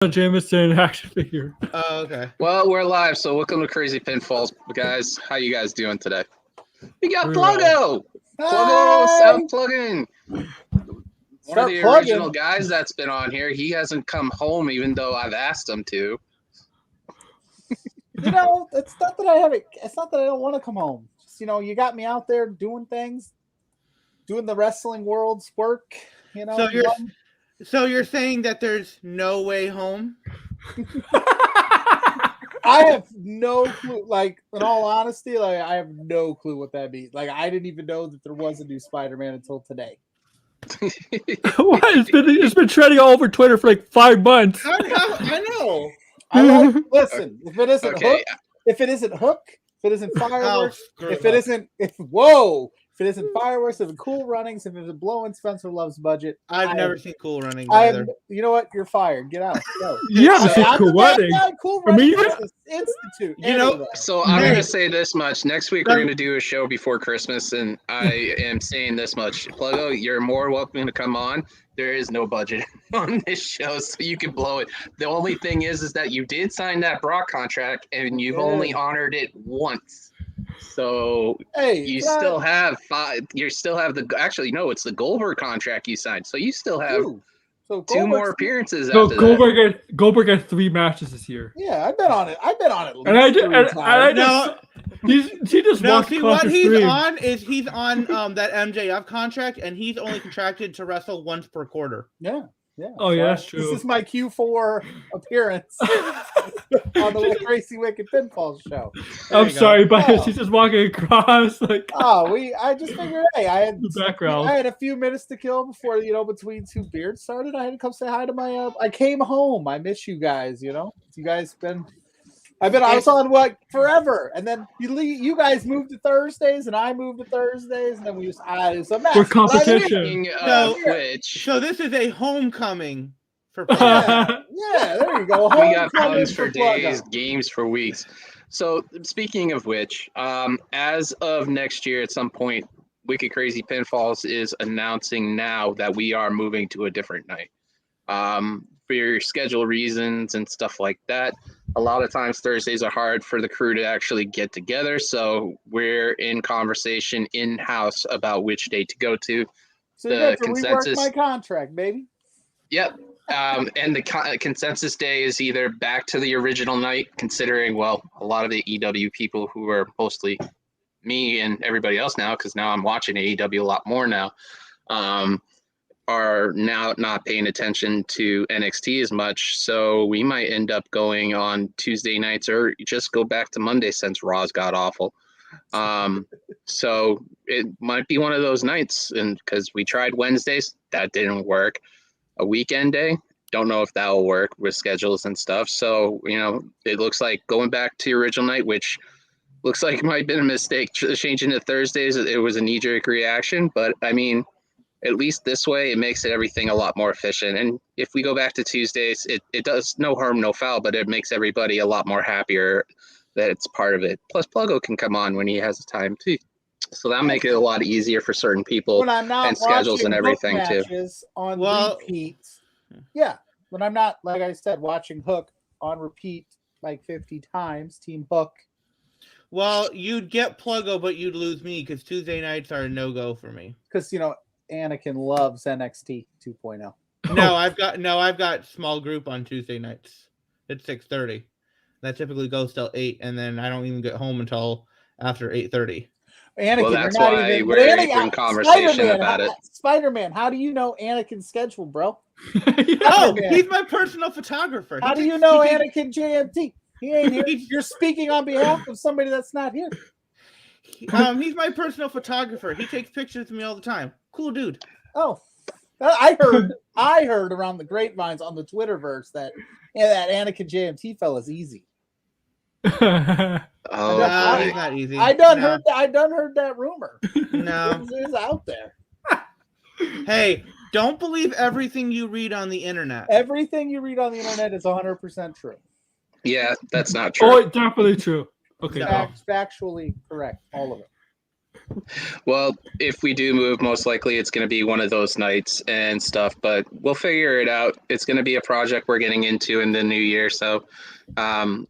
Jameson action figure. Oh, okay. Well, we're live, so welcome to Crazy Pinfalls, guys. How you guys doing today? We got We're Pluggo! Pluggo, sound plugging! One of the original guys that's been on here. He hasn't come home, even though I've asked him to. You know, it's not that I haven't. It's not that I don't want to come home. Just, you got me out there doing things, doing the wrestling world's work. So you're saying that there's no way home? I have no clue. Like, in all honesty, I have no clue what that means. Like, I didn't even know that there was a new Spider-Man until today. What? It's been trending all over Twitter for like 5 months. I know. Listen, if it isn't Hook, if it isn't fireworks, if it isn't fireworks, if it's Cool Runnings, if it's blowing Spencer Love's budget. I've never seen Cool Runnings either. You know what? You're fired. Get out. Go. Cool Runnings. Cool Runnings Institute. So I'm going to say this much. Next week, we're going to do a show before Christmas, and I am saying this much. Pluggo, you're more welcome to come on. There is no budget on this show, so you can blow it. The only thing is that you did sign that Brock contract, and you've only honored it once. So you still have five. You still have it's the Goldberg contract you signed. So you still have two more appearances. So Goldberg got 3 matches this year. Yeah, I've been on it. And I just he just walked across the he's stream. on is he's on that MJF contract, and he's only contracted to wrestle once per quarter. Yeah. Oh, yeah, that's true. This is my Q4 appearance on the Crazy Wicked Pinfalls show. I'm sorry, but he's just walking across like. I just figured, hey, I had the background. I had a few minutes to kill before between 2 beers started. I had to come say hi to my. I came home. I miss you guys. You guys been. I was on forever, and then you guys moved to Thursdays, and I moved to Thursdays, and then it's a mess. We're competition. So this is a homecoming for yeah, there you go. We got puns for days, games for weeks. So speaking of which, as of next year, at some point, Wicked Crazy Pinfalls is announcing now that we are moving to a different night. For your schedule reasons and stuff like that. A lot of times Thursdays are hard for the crew to actually get together, so we're in conversation in-house about which day to go to. So you have to rework my contract, baby. Yep. And the consensus day is either back to the original night, considering, a lot of the EW people who are mostly me and everybody else now, because now I'm watching AEW a lot more now, are now not paying attention to NXT as much. So we might end up going on Tuesday nights or just go back to Monday since Raw's got awful. So it might be one of those nights, and because we tried Wednesdays, that didn't work. A weekend day, don't know if that will work with schedules and stuff. So, it looks like going back to the original night, which looks like it might have been a mistake changing to Thursdays. It was a knee-jerk reaction, but I mean, at least this way, it makes everything a lot more efficient. And if we go back to Tuesdays, it does no harm, no foul, but it makes everybody a lot more happier that it's part of it. Plus, Pluggo can come on when he has the time, too. So that'll make it a lot easier for certain people and schedules and everything, too. On repeat. Yeah. When I'm not, like I said, watching Hook on repeat like 50 times, Team Hook. Well, you'd get Pluggo, but you'd lose me because Tuesday nights are a no-go for me. Because, Anakin loves NXT 2.0. No, I've got small group on Tuesday nights. It's 6:30. That typically goes till 8, and then I don't even get home until after 8:30. Anakin, that's why we're in conversation about it. Spider-Man, how do you know Anakin's schedule, bro? He's my personal photographer. How do you know Anakin JMT? He ain't here. You're speaking on behalf of somebody that's not here. He's my personal photographer. He takes pictures of me all the time. Cool dude. Oh, I heard around the grapevines on the Twitterverse that Anakin JMT fella's easy. He's not easy. I done heard that rumor. No, it's out there. Hey, don't believe everything you read on the internet. Everything you read on the internet is 100% true. Yeah, that's not true. Oh, definitely true. Okay, Factually correct, all of it. Well, if we do move, most likely it's going to be one of those nights and stuff, but we'll figure it out. It's going to be a project we're getting into in the new year, so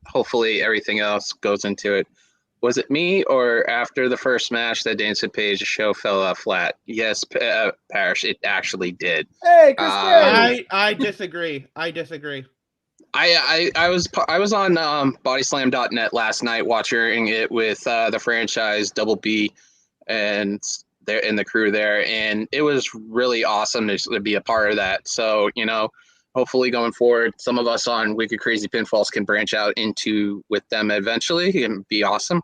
hopefully everything else goes into it. Was it me or after the first match that Dance with Page show fell out flat? Yes, Parrish, it actually did. Hey, Chris Gray. I disagree. I disagree. I was on bodyslam.net last night watching it with the franchise Double B and the crew there, and it was really awesome to be a part of that. So, you know, hopefully going forward, some of us on Wicked Crazy Pinfalls can branch out into with them eventually and be awesome.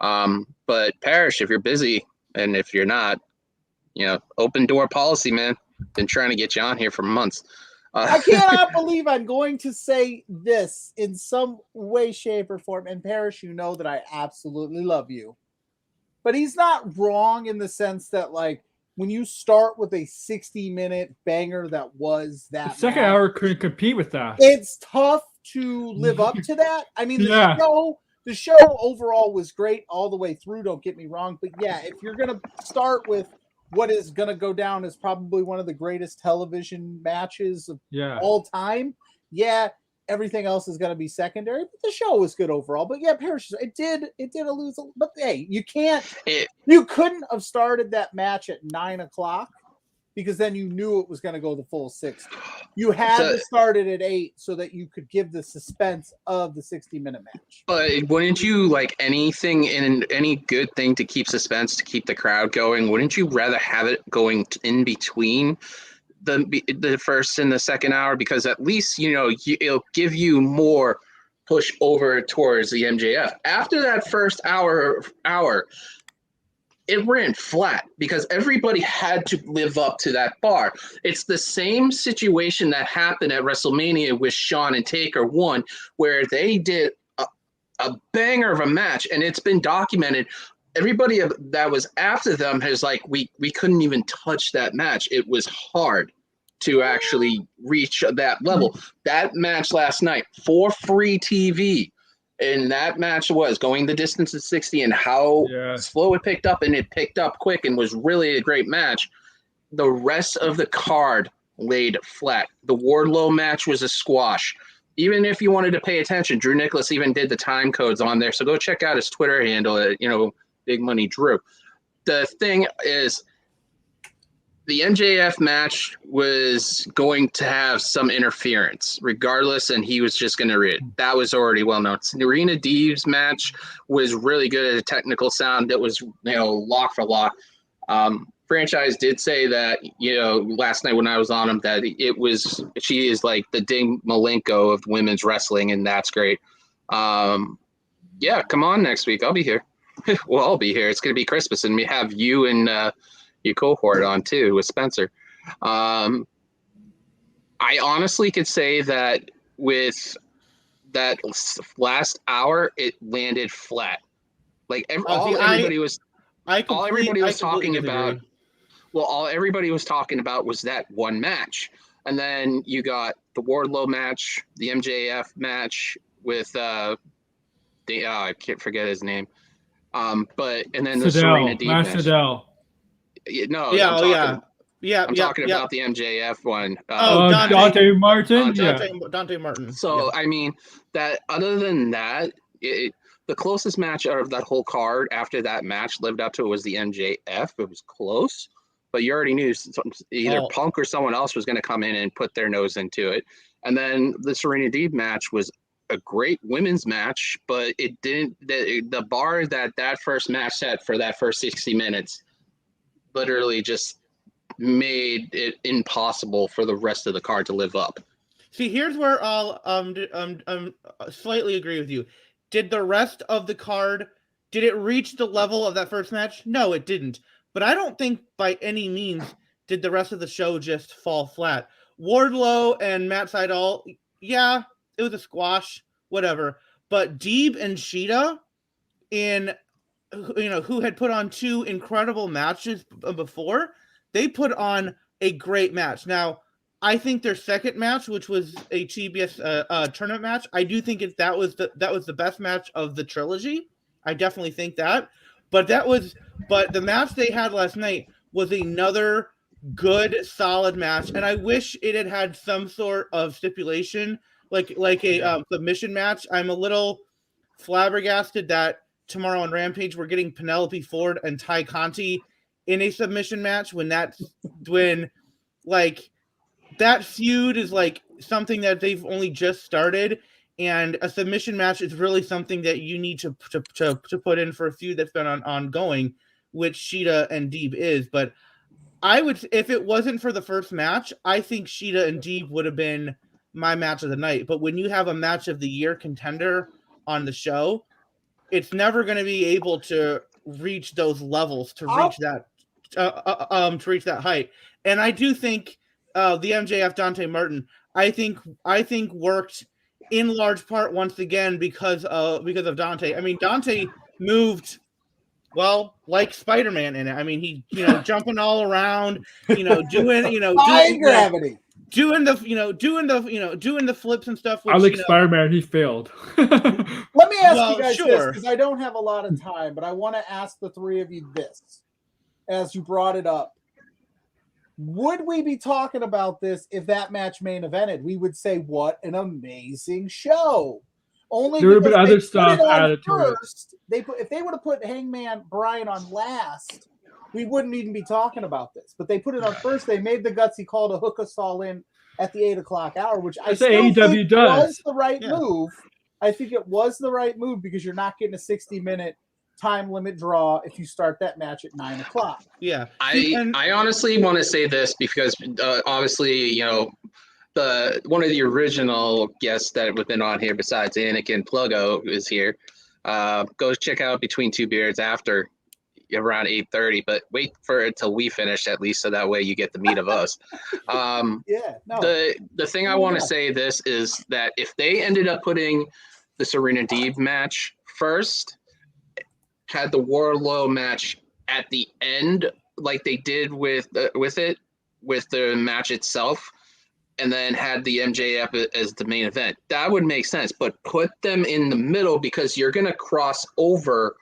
But Parrish, if you're busy, and if you're not, you know, open door policy, man. Been trying to get you on here for months. I cannot believe I'm going to say this in some way, shape, or form. And Parrish, you know that I absolutely love you. But he's not wrong in the sense that, like, when you start with a 60-minute banger that was that The second match, hour couldn't compete with that. it's tough to live up to that. I mean, the show overall was great all the way through, don't get me wrong. But yeah, if you're going to start with what is going to go down as probably one of the greatest television matches of all time, yeah, everything else is going to be secondary. But the show was good overall. But yeah, Parrish, it did lose. But hey, you couldn't have started that match at 9:00 because then you knew it was going to go the full 60. You had to start it at 8 so that you could give the suspense of the 60-minute match. But wouldn't you like anything in any good thing to keep suspense, to keep the crowd going? Wouldn't you rather have it going in between the first and the second hour? Because at least, you know, it'll give you more push over towards the MJF. After that first hour, it ran flat because everybody had to live up to that bar. It's the same situation that happened at WrestleMania with Shawn and Taker 1, where they did a banger of a match, and it's been documented. Everybody that was after them has like, we couldn't even touch that match. It was hard to actually reach that level. That match last night for free TV, and that match was going the distance of 60 and how slow it picked up, and it picked up quick and was really a great match. The rest of the card laid flat. The Wardlow match was a squash. Even if you wanted to pay attention, Drew Nicholas even did the time codes on there. So go check out his Twitter handle, you know, Big Money Drew. The thing is, the MJF match was going to have some interference regardless, and he was just going to read. That was already well known. Serena Deeb's match was really good at a technical sound that was, you know, lock for lock. Franchise did say that, you know, last night when I was on him, that she is like the Ding Malenko of women's wrestling, and that's great. Yeah, come on next week. I'll be here. We'll all be here. It's going to be Christmas, and we have you and your cohort on too with Spencer. I honestly could say that with that last hour, it landed flat. Like all everybody was talking about was that one match, and then you got the Wardlow match, the MJF match with I can't forget his name, and then the Serena Deeb match. I'm talking about the MJF one. Dante Martin. Dante Martin. So, I mean, that other than that, the closest match out of that whole card after that match lived up to it was the MJF. It was close, but you already knew either Punk or someone else was going to come in and put their nose into it. And then the Serena Deeb match was a great women's match, but it didn't. The bar that first match set for that first 60 minutes literally just made it impossible for the rest of the card to live up. See, here's where I'll slightly agree with you. Did the rest of the card, did it reach the level of that first match? No, it didn't. But I don't think by any means did the rest of the show just fall flat. Wardlow and Matt Sydal, yeah, it was a squash, whatever. But Deeb and Sheeta, who had put on 2 incredible matches before, they put on a great match. Now, I think their second match, which was a TBS tournament match, I do think that was the best match of the trilogy. I definitely think that. But the match they had last night was another good, solid match, and I wish it had had some sort of stipulation, like a submission match. I'm a little flabbergasted that tomorrow on Rampage we're getting Penelope Ford and Ty Conti in a submission match when like that feud is like something that they've only just started, and a submission match is really something that you need to put in for a feud that's been ongoing, which Sheeta and Deeb is. But I would, if it wasn't for the first match, I think Sheeta and Deeb would have been my match of the night. But when you have a match of the year contender on the show, it's never going to be able to reach those levels, to reach that height. And I do think the MJF Dante Martin, I think worked in large part once again because of Dante. I mean, Dante moved well like Spider-Man in it. I mean, he jumping all around, doing gravity. Doing the flips and stuff. Which, I like Spider-Man. He failed. Let me ask you guys this, because I don't have a lot of time, but I want to ask the three of you this, as you brought it up. Would we be talking about this if that match main evented? We would say, what an amazing show. Only there would have been other stuff added to it. If they would have put Hangman Bryan on last, we wouldn't even be talking about this. But they put it on first. They made the gutsy call to hook us all in at the 8 o'clock hour, which I still think was the right move. I think it was the right move because you're not getting a 60-minute time limit draw if you start that match at 9 o'clock. Yeah. I honestly want to say this because obviously, one of the original guests that have been on here besides Anakin Pluggo is here. Go check out Between Two Beards after around 8:30, but wait for it till we finish at least, so that way you get the meat of us. The thing I want to say this is that if they ended up putting the Serena Deeb match first, had the Wardlow match at the end like they did with the match itself, and then had the MJF as the main event, that would make sense. But put them in the middle because you're going to cross over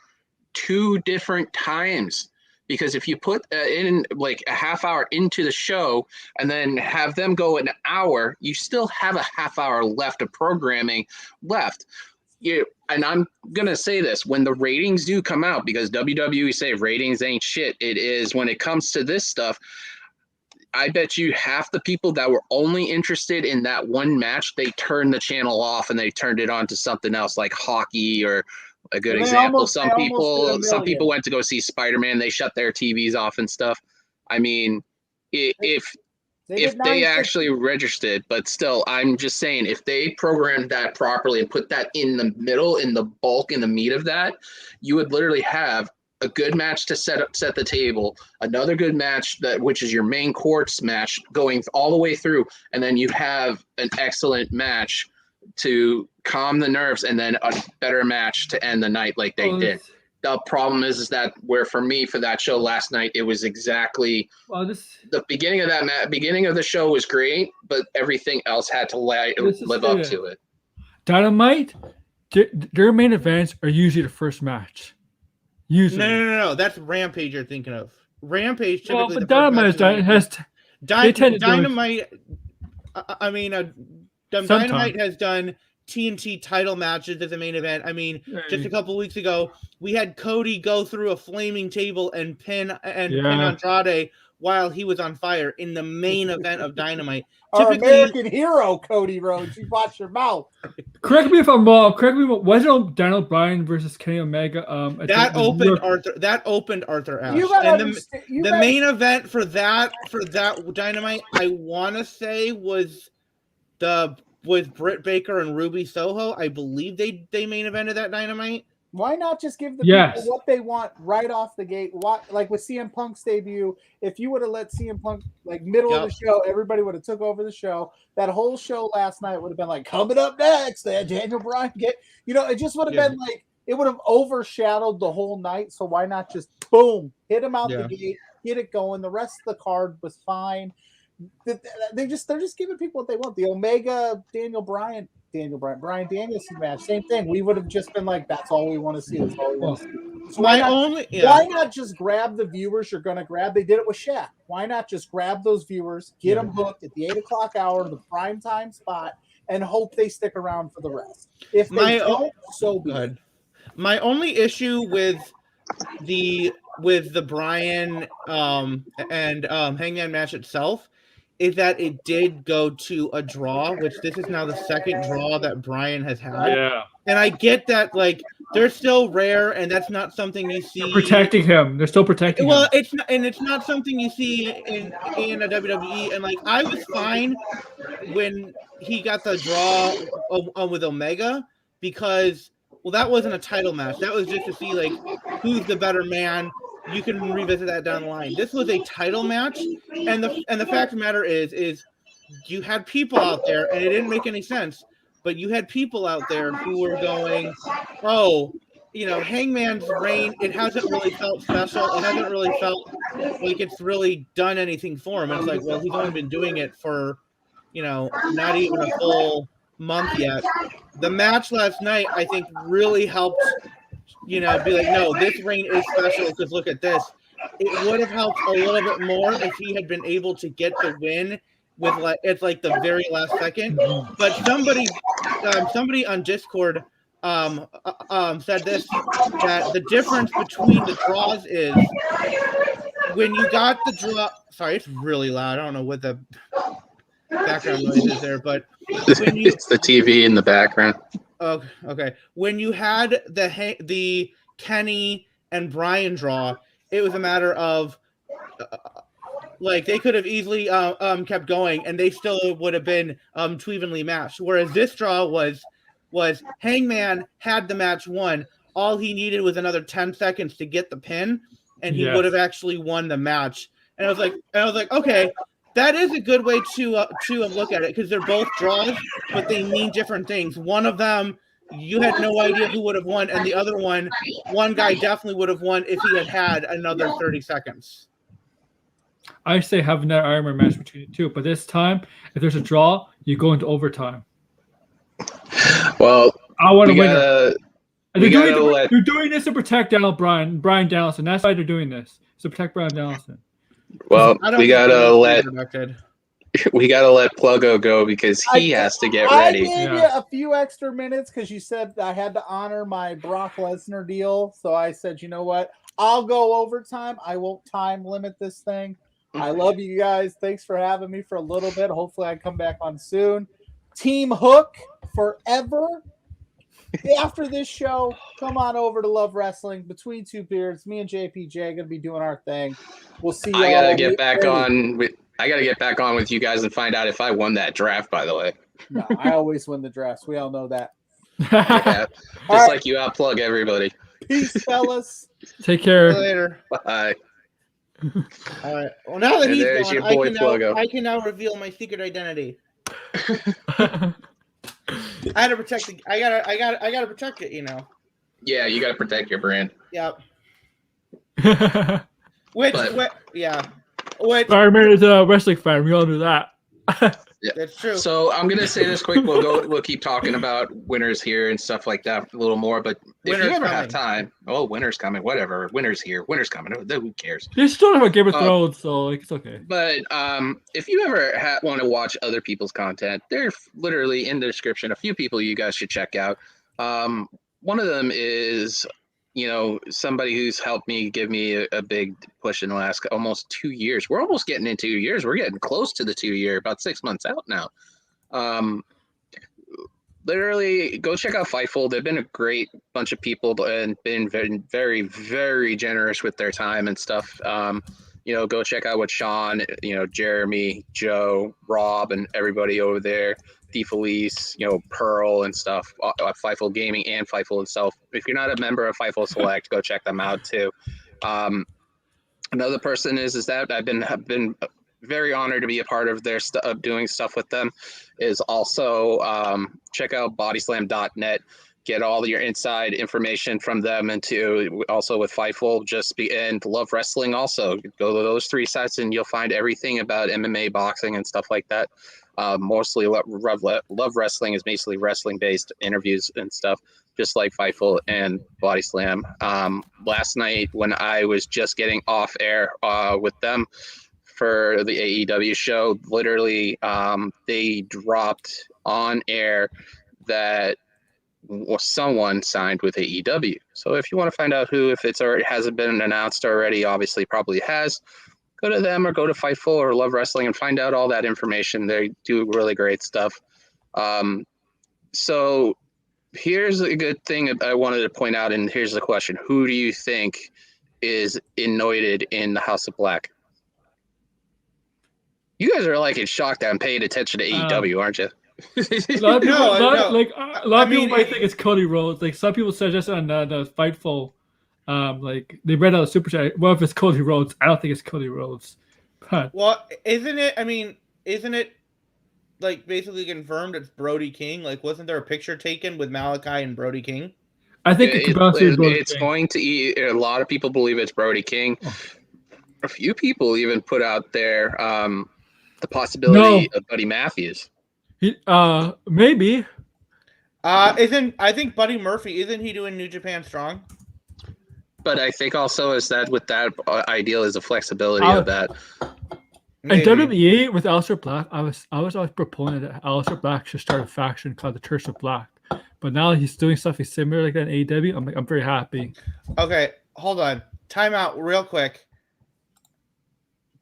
2 different times. Because if you put in like a half hour into the show and then have them go an hour, you still have a half hour left of programming left. And I'm going to say this, when the ratings do come out, because WWE say ratings ain't shit, it is when it comes to this stuff. I bet you half the people that were only interested in that one match, they turned the channel off and they turned it on to something else like hockey or a good example. Some people went to go see Spider-Man. They shut their TVs off and stuff. I mean, if they actually registered, but still, I'm just saying, if they programmed that properly and put that in the middle, in the bulk, in the meat of that, you would literally have a good match to set the table, another good match which is your main course match going all the way through, and then you have an excellent match to calm the nerves, and then a better match to end the night like they did. The problem is that for that show last night, it was exactly the beginning of beginning of the show was great, but everything else had to live up to it. Dynamite, their main events are usually the first match. Usually. No. That's Rampage you're thinking of. Rampage typically. But Dynamite Dynamite. I mean, Dynamite has done TNT title matches as a main event. I mean, just a couple weeks ago, we had Cody go through a flaming table and pin Andrade while he was on fire in the main event of Dynamite. Our American hero, Cody Rhodes. You watch your mouth. Correct me if I'm wrong. Wasn't Daniel Bryan versus Kenny Omega? That opened Arthur Ashe. The main event for that Dynamite, I want to say was with Britt Baker and Ruby Soho. I believe they main evented that Dynamite. Why not just give the people what they want right off the gate? Like with CM Punk's debut, if you would have let CM Punk middle of the show, everybody would have took over the show. That whole show last night would have been coming up next. Daniel Bryan it just would have been it would have overshadowed the whole night. So why not just boom, hit him out the gate, get it going. The rest of the card was fine. They're just giving people what they want. The Omega Bryan Danielson match, same thing. We would have just been that's all we want to see. That's all we want to see. So why my not just grab the viewers you're going to grab? They did it with Shaq. Why not just grab those viewers, get them hooked at the 8 o'clock hour, the prime time spot, and hope they stick around for the rest? If they don't, so be it. My only issue with the Bryan and Hangman match itself is that it did go to a draw, which this is now the second draw that Bryan has had. Yeah. And I get that, like, they're still rare, and that's not something you see. They're protecting him. They're still protecting him. It's not something you see in a WWE. And like, I was fine when he got the draw with Omega, because that wasn't a title match. That was just to see like who's the better man. You can revisit that down the line. This was a title match, and the fact of the matter is you had people out there, and it didn't make any sense, but you had people out there who were going, oh, Hangman's reign, it hasn't really felt special. It hasn't really felt like it's really done anything for him. And it's like, well, he's only been doing it for, not even a full month yet. The match last night, I think, really helped, be like, no, this reign is special because look at this. It would have helped a little bit more if he had been able to get the win with it's the very last second. But somebody on Discord said this, that the difference between the draws is when you got the draw. Sorry, it's really loud. I don't know what the background noise is there, but it's the TV in the background. Okay. When you had the Kenny and Bryan draw, it was a matter of they could have easily kept going, and they still would have been too evenly matched. Whereas this draw was Hangman had the match won. All he needed was another 10 seconds to get the pin, and he would have actually won the match. And I was like, okay, that is a good way to look at it, because they're both draws, but they mean different things. One of them, you had no idea who would have won, and the other one guy definitely would have won if he had another 30 seconds. I say have an Iron Man match between the two, but this time, if there's a draw, you go into overtime. Well, I want to win. They're doing this to protect Brian Danielson. That's why they're doing this, to protect Brian Danielson. Well, we gotta let Pluggo go because he has to get ready. I gave you a few extra minutes because you said I had to honor my Brock Lesnar deal. So I said, you know what? I'll go overtime. I won't time limit this thing. I love you guys. Thanks for having me for a little bit. Hopefully I come back on soon. Team Hook forever. After this show, come on over to Love Wrestling. Between Two Beards, me and JPJ are gonna be doing our thing. We'll see you. I gotta get back on with you guys and find out if I won that draft. By the way, no, I always win the drafts. We all know that. Yeah, just like you outplug everybody. Peace, fellas. Take care. See you later. Bye. All right. Well, now that and he's gone, I can now reveal my secret identity. I had to protect it. I gotta protect it. Yeah, you gotta protect your brand. Yep. Which Iron Man is a wrestling fan. We all knew that. Yeah, that's true. So I'm gonna say this quick. We'll keep talking about winners here and stuff like that a little more. But if you ever have time, winter's coming. Whatever, winter's here. Winter's coming. Who cares? They still have a Game of Thrones, so it's okay. But if you ever want to watch other people's content, they're literally in the description. A few people you guys should check out. One of them is somebody who's helped me give me a big push in the last almost 2 years. We're almost getting into 2 years. We're getting close to the 2 year, about 6 months out now. Literally go check out Fightful. They've been a great bunch of people and been very, very, very generous with their time and stuff. Go check out what Sean, Jeremy, Joe, Rob, and everybody over there, DeFelice, Pearl and stuff, Fightful Gaming and Fightful itself. If you're not a member of Fightful Select, go check them out too. Another person is that I've been very honored to be a part of their of doing stuff with them. Is also check out bodyslam.net. Get all your inside information from them, and also with Fightful, and Love Wrestling. Also, go to those 3 sites, and you'll find everything about MMA, boxing, and stuff like that. Mostly Love Wrestling is basically wrestling-based interviews and stuff. just like Fightful and Body Slam. Last night when I was just getting off air with them for the AEW show, literally they dropped on air that someone signed with AEW. So if you want to find out who, if it's already hasn't been announced already, obviously probably has, go to them or go to Fightful or Love Wrestling and find out all that information. They do really great stuff. So here's a good thing I wanted to point out, and here's the question. Who do you think is anointed in the House of Black? You guys are like in shock that I'm paying attention to AEW, aren't you? A lot of people might think it's Cody Rhodes. Like some people suggest on the Fightful, like they read out a super chat. Well, if it's Cody Rhodes, I don't think it's Cody Rhodes. But, well, isn't it like basically confirmed it's Brody King? Like, wasn't there a picture taken with Malachi and Brody King? I think it's going to eat. A lot of people believe it's Brody King. Oh. A few people even put out there the possibility of Buddy Matthews. Maybe. I think Buddy Murphy, isn't he doing New Japan Strong? But I think also is that with that ideal is the flexibility of that. And WWE with Aleister Black, I was always proponent that Aleister Black should start a faction called the Church of Black. But now he's doing stuff similar like that in AEW. I'm very happy. Okay, hold on. Time out real quick.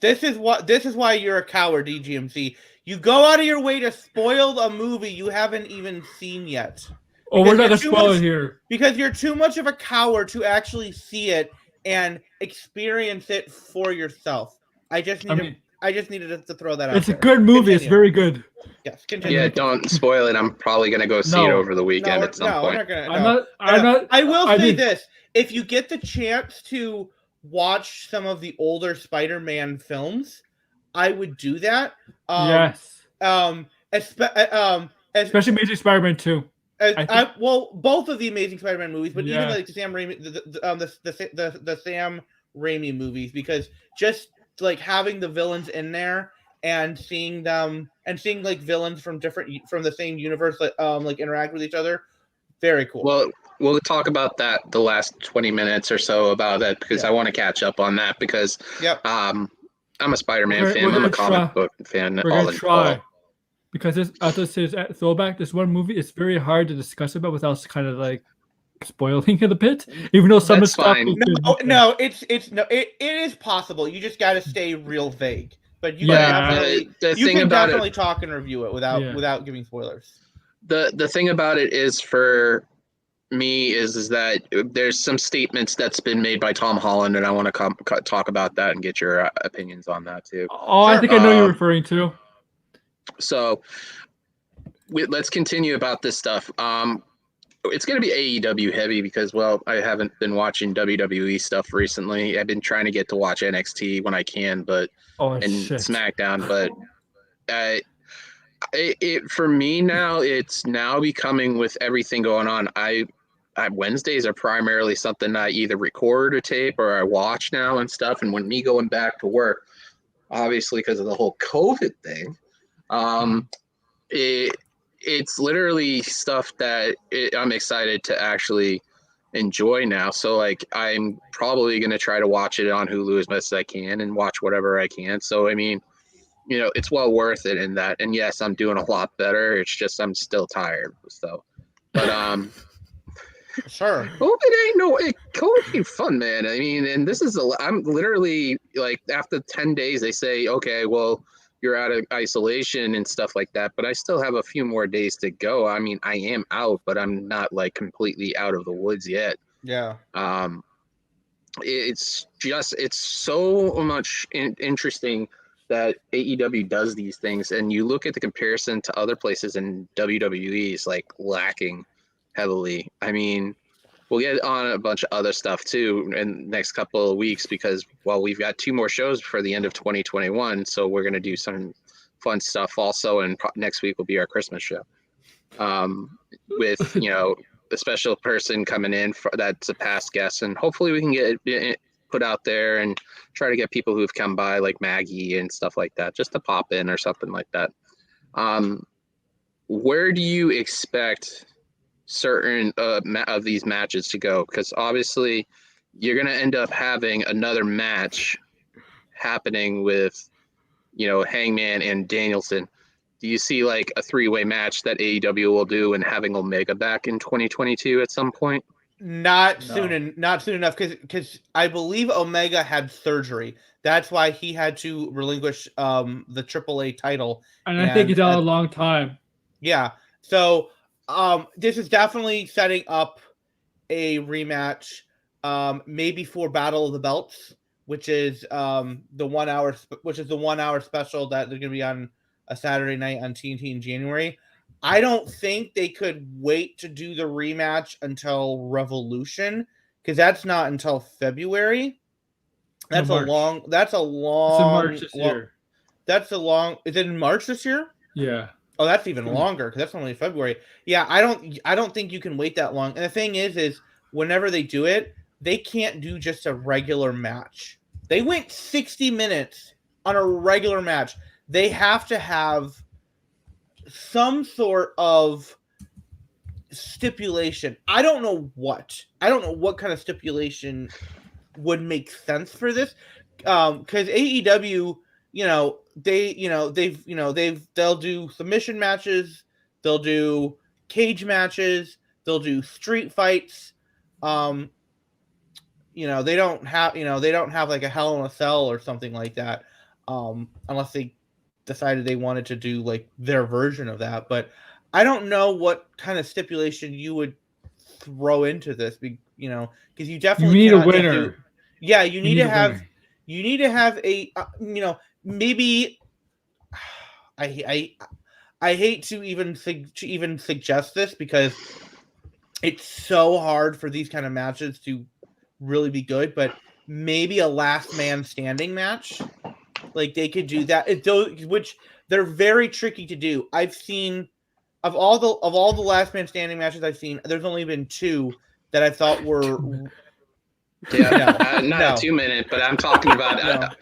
This is why you're a coward, DGMC. You go out of your way to spoil a movie you haven't even seen yet. Oh, we're not gonna spoil it here. Because you're too much of a coward to actually see it and experience it for yourself. I just needed to throw that out. It's a good movie. Continue. It's very good. Yes, continue. Yeah, don't spoil it. I'm probably gonna go see it over the weekend at some point. I will say this: if you get the chance to watch some of the older Spider-Man films, I would do that. Yes. Especially Amazing Spider-Man 2. Both of the Amazing Spider-Man movies, but even like the Sam Raimi, the Sam Raimi movies, because just like having the villains in there and seeing them and seeing like villains from the same universe like interact with each other, very cool. Well, we'll talk about that the last 20 minutes or so about that because I want to catch up on that because I'm a Spider-Man fan. I'm a comic book fan. We're gonna try. Because this is throwback. This one movie is very hard to discuss about without kind of like spoiling it a bit. Even though some of the stuff. It is possible. You just got to stay real vague. But you can definitely talk and review it without giving spoilers. The thing about it is for me is that there's some statements that's been made by Tom Holland, and I want to talk about that and get your opinions on that too. Oh, sure. I think I know you're referring to. So let's continue about this stuff. It's going to be AEW heavy because, well, I haven't been watching WWE stuff recently. I've been trying to get to watch NXT when I can, SmackDown. But for me now, it's now becoming with everything going on. Wednesdays are primarily something I either record or tape or I watch now and stuff. And when me going back to work, obviously because of the whole COVID thing, it's literally stuff that I'm excited to actually enjoy now. So like I'm probably going to try to watch it on Hulu as best as I can and watch whatever I can. So I mean, it's well worth it in that. And yes, I'm doing a lot better. It's just I'm still tired. So, but sure. COVID ain't fun, man. I mean, and this is I'm literally like after 10 days they say, okay, well, you're out of isolation and stuff like that, but I still have a few more days to go. I mean, I am out, but I'm not like completely out of the woods yet. Yeah. It's so much interesting that AEW does these things, and you look at the comparison to other places, and WWE is like lacking heavily. I mean, we'll get on a bunch of other stuff too in the next couple of weeks because, well, we've got 2 more shows for the end of 2021. So we're going to do some fun stuff also. And next week will be our Christmas show with, a special person coming in that's a past guest. And hopefully we can get it put out there and try to get people who've come by like Maggie and stuff like that, just to pop in or something like that. Where do you expect certain of these matches to go, because obviously you're going to end up having another match happening with, Hangman and Danielson. Do you see like a 3-way match that AEW will do and having Omega back in 2022 at some point? Not soon enough, because I believe Omega had surgery. That's why he had to relinquish the AAA title. And I think it's all a long time. Yeah. So this is definitely setting up a rematch, maybe for Battle of the Belts, which is the 1 hour special that they're gonna be on a Saturday night on TNT in January. I don't think they could wait to do the rematch until Revolution, because that's not until February. That's a long. That's a long. It's in March this year. That's a long. Is it in March this year? Yeah. Oh, that's even longer, because that's only February. Yeah, I don't think you can wait that long. And the thing is whenever they do it, they can't do just a regular match. They went 60 minutes on a regular match. They have to have some sort of stipulation. I don't know what kind of stipulation would make sense for this, because AEW, they'll do submission matches, they'll do cage matches, they'll do street fights. They don't have like a Hell in a Cell or something like that, unless they decided they wanted to do like their version of that. But I don't know what kind of stipulation you would throw into this, because you definitely need a winner. You need to have a maybe. I hate to even suggest this, because it's so hard for these kind of matches to really be good, but maybe a last man standing match. Like, they could do that, which they're very tricky to do. I've seen of all the last man standing matches I've seen, there's only been 2 that I thought were. Yeah, not a 2-minute, but I'm talking about.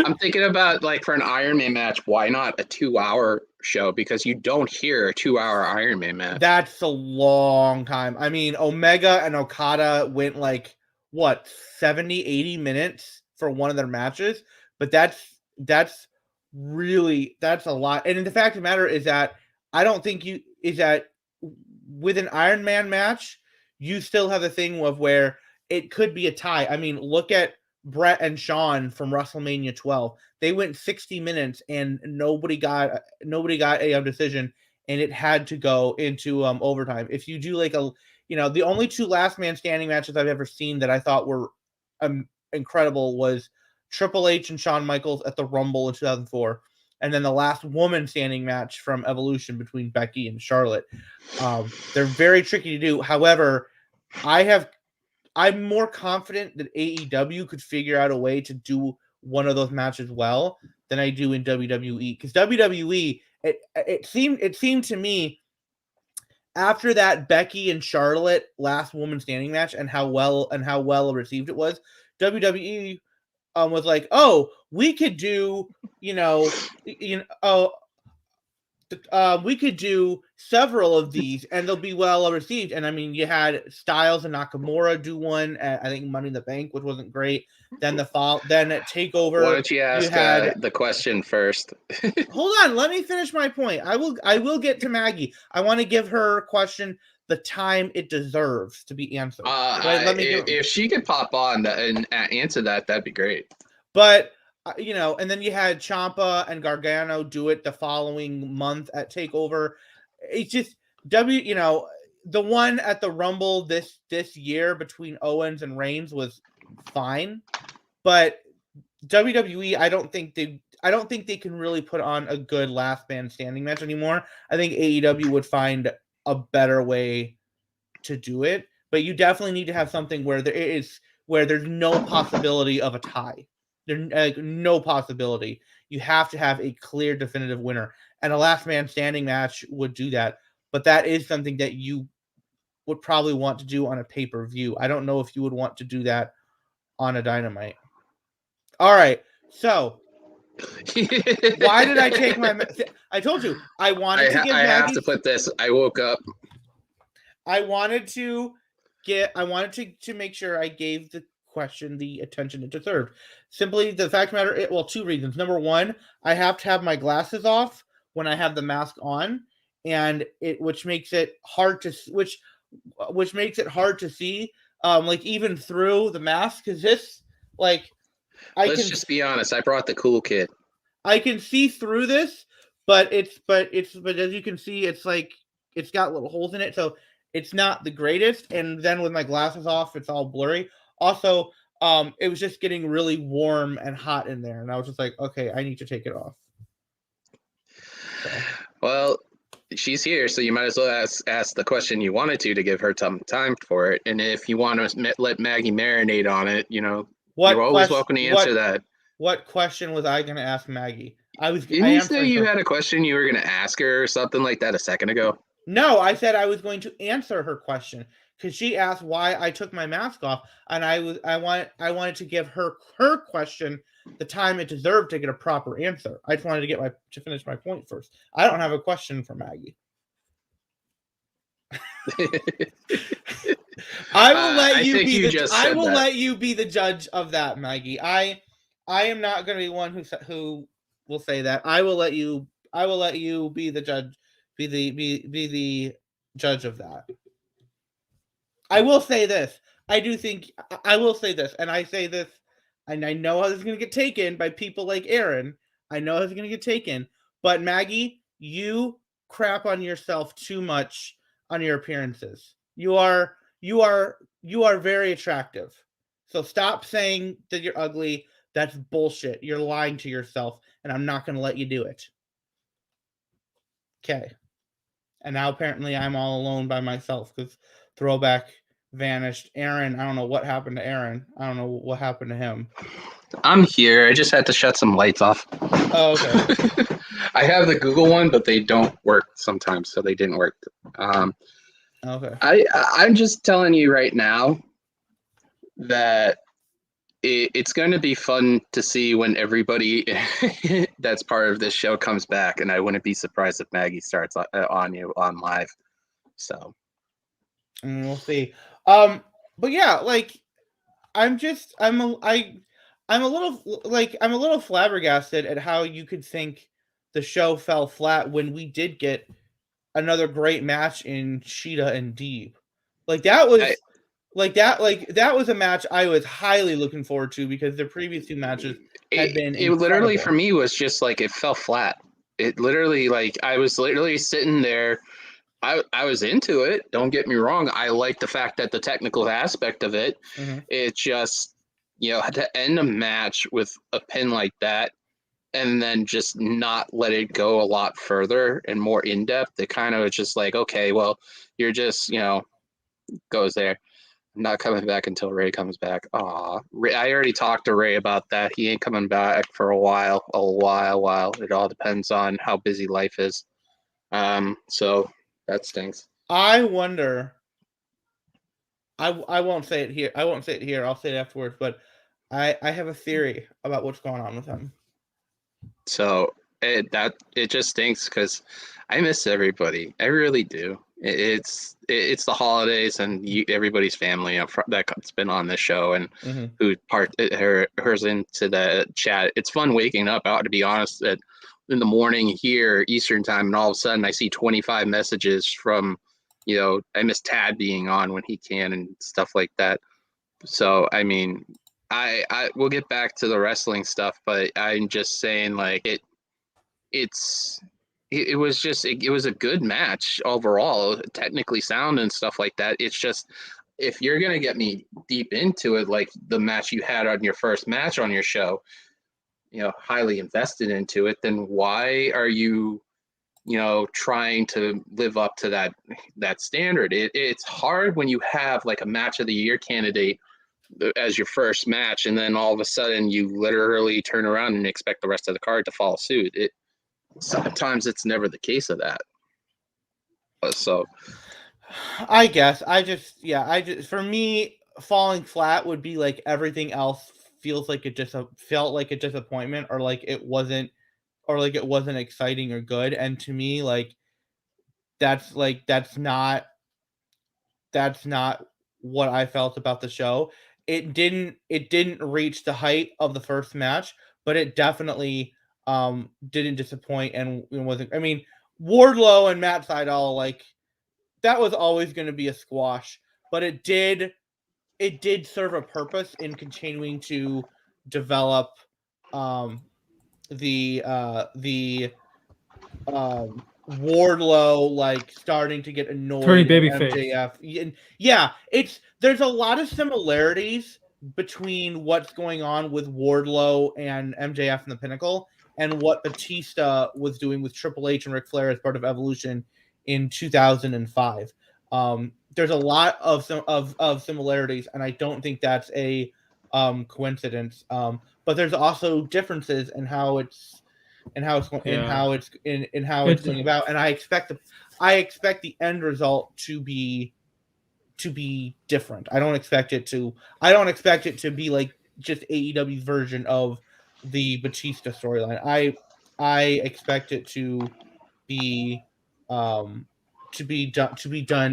I'm thinking about, like, for an Iron Man match, why not a 2-hour show? Because you don't hear a 2-hour Iron Man match. That's a long time. I mean, Omega and Okada went like 70, 80 minutes for one of their matches, but that's a lot. And the fact of the matter is that I don't think with an Iron Man match, you still have the thing of where it could be a tie. I mean, look at Brett and Shawn from WrestleMania 12. They went 60 minutes and nobody got a decision, and it had to go into overtime. If you do like the only 2 last man standing matches I've ever seen that I thought were incredible was Triple H and Shawn Michaels at the Rumble in 2004. And then the last woman standing match from Evolution between Becky and Charlotte. They're very tricky to do. However, I'm more confident that AEW could figure out a way to do one of those matches well than I do in WWE. Because WWE, it seemed to me, after that Becky and Charlotte last woman standing match and how well received it was, WWE was like, oh, we could do, we could do several of these and they'll be well received. And I mean, you had Styles and Nakamura do one at, I think, Money in the Bank, which wasn't great. Then then at TakeOver, why don't you ask the question first? Hold on, let me finish my point. I will get to Maggie. I want to give her question the time it deserves to be answered. If she could pop on and answer that, that'd be great. But and then you had Ciampa and Gargano do it the following month at TakeOver. It's just the one at the Rumble this year between Owens and Reigns was fine, but WWE, I don't think they can really put on a good last man standing match anymore. I think AEW would find a better way to do it, but you definitely need to have something where there's no possibility of a tie. There's no possibility. You have to have a clear, definitive winner, and a last man standing match would do that. But that is something that you would probably want to do on a pay-per-view. I don't know if you would want to do that on a Dynamite. All right, so why did I take my? I told you I wanted to give. I have to put this. I woke up. I wanted to make sure I gave the question the attention it deserved. Simply the fact of the matter, well, two reasons. Number one, I have to have my glasses off when I have the mask on, and which makes it hard to see, like even through the mask. Because this, like, Let's just be honest. I brought the cool kid. I can see through this, but as you can see, it's like it's got little holes in it, so it's not the greatest. And then with my glasses off, it's all blurry. Also, it was just getting really warm and hot in there, and I was just like, okay, I need to take it off. So. Well, she's here, so you might as well ask the question you wanted to give her some time for it. And if you want to let Maggie marinate on it, you're always welcome to answer that. What question was I going to ask Maggie? Didn't you say you had a question you were going to ask her or something like that a second ago? No, I said I was going to answer her question because she asked why I took my mask off, and I wanted to give her question the time it deserved to get a proper answer. I just wanted to finish my point first. I don't have a question for Maggie. I will let you be the judge of that, Maggie. I am not going to be one who will say that. I will let you be the judge. Be the judge of that. I will say this. I will say this, and I say this, and I know how this is going to get taken by people like Aaron. I know how it's going to get taken, but Maggie, you crap on yourself too much on your appearances. You are very attractive. So stop saying that you're ugly. That's bullshit. You're lying to yourself, and I'm not going to let you do it. Okay. And now apparently I'm all alone by myself because Throwback vanished. Aaron, I don't know what happened to Aaron. I don't know what happened to him. I'm here. I just had to shut some lights off. Oh, okay. I have the Google one, but they don't work sometimes, so they didn't work. Okay. I'm just telling you right now that it's going to be fun to see when everybody that's part of this show comes back, and I wouldn't be surprised if Maggie starts on you on live. So we'll see. But yeah, like I'm a little flabbergasted at how you could think the show fell flat when we did get another great match in Sheeta and Deeb. Like that was. That was a match I was highly looking forward to because the previous two matches had been incredible. It literally for me was just like it fell flat. It literally I was literally sitting there. I was into it. Don't get me wrong. I like the fact that the technical aspect of it. Mm-hmm. It just to end a match with a pin like that and then just not let it go a lot further and more in depth. It kind of was just like, okay, well, you're just goes there. I'm not coming back until Ray comes back. Aw, I already talked to Ray about that. He ain't coming back for a while. It all depends on how busy life is. So that stinks. I wonder. I won't say it here. I'll say it afterwards. But I have a theory about what's going on with him. So it just stinks because I miss everybody. I really do. It's the holidays and everybody's family that's been on this show and mm-hmm. who hers into the chat. It's fun waking up out, to be honest, that in the morning here Eastern time, and all of a sudden I see 25 messages from I miss Tad being on when he can and stuff like that. So I mean, I will get back to the wrestling stuff, but I'm just saying it was a good match overall, technically sound and stuff like that. It's just, if you're going to get me deep into it, like the match you had on your first match on your show, highly invested into it, then why are you, trying to live up to that standard? It's hard when you have like a match of the year candidate as your first match, and then all of a sudden you literally turn around and expect the rest of the card to follow suit. Sometimes it's never the case of that. So I guess for me, falling flat would be like everything else feels like it just felt like a disappointment, or like it wasn't exciting or good. And to me, like that's not that's not what I felt about the show. It didn't reach the height of the first match, but it definitely didn't disappoint and wasn't. I mean, Wardlow and Matt Sydal, like, that was always going to be a squash, but it did serve a purpose in continuing to develop the Wardlow, like, starting to get annoyed Turning at babyface. MJF. And yeah, there's a lot of similarities between what's going on with Wardlow and MJF in the Pinnacle and what Batista was doing with Triple H and Ric Flair as part of Evolution in 2005. There's a lot of similarities, and I don't think that's a coincidence. But there's also differences in how it's going about, and I expect the end result to be different. I don't expect it to be like just AEW's version of the Batista storyline. I expect it to be done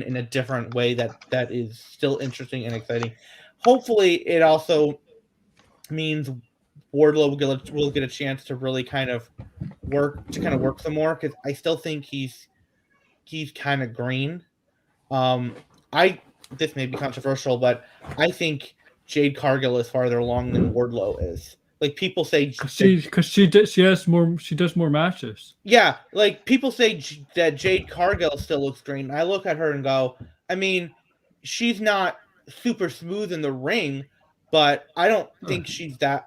in a different way that is still interesting and exciting. Hopefully, it also means Wardlow will get a chance to really kind of work some more, because I still think he's kind of green. This may be controversial, but I think Jade Cargill is farther along than Wardlow is. Like, people say because she does more matches. Yeah, like, people say that Jade Cargill still looks green. I look at her and go, I mean, she's not super smooth in the ring, but I don't think she's that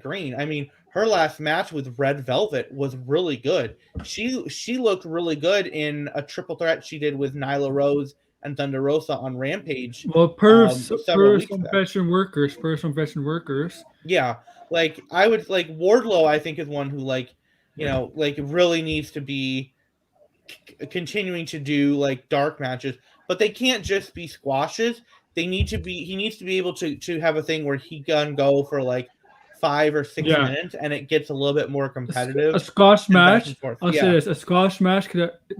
green. I mean, her last match with Red Velvet was really good. She looked really good in a triple threat she did with Nyla Rose and Thunder Rosa on Rampage. Well, per some veteran workers. Yeah, like, I would like Wardlow. I think is one who, like, like, really needs to be continuing to do, like, dark matches, but they can't just be squashes. He needs to be able to have a thing where he can go for like 5 or 6 minutes, and it gets a little bit more competitive. A squash match. I'll say this: a squash match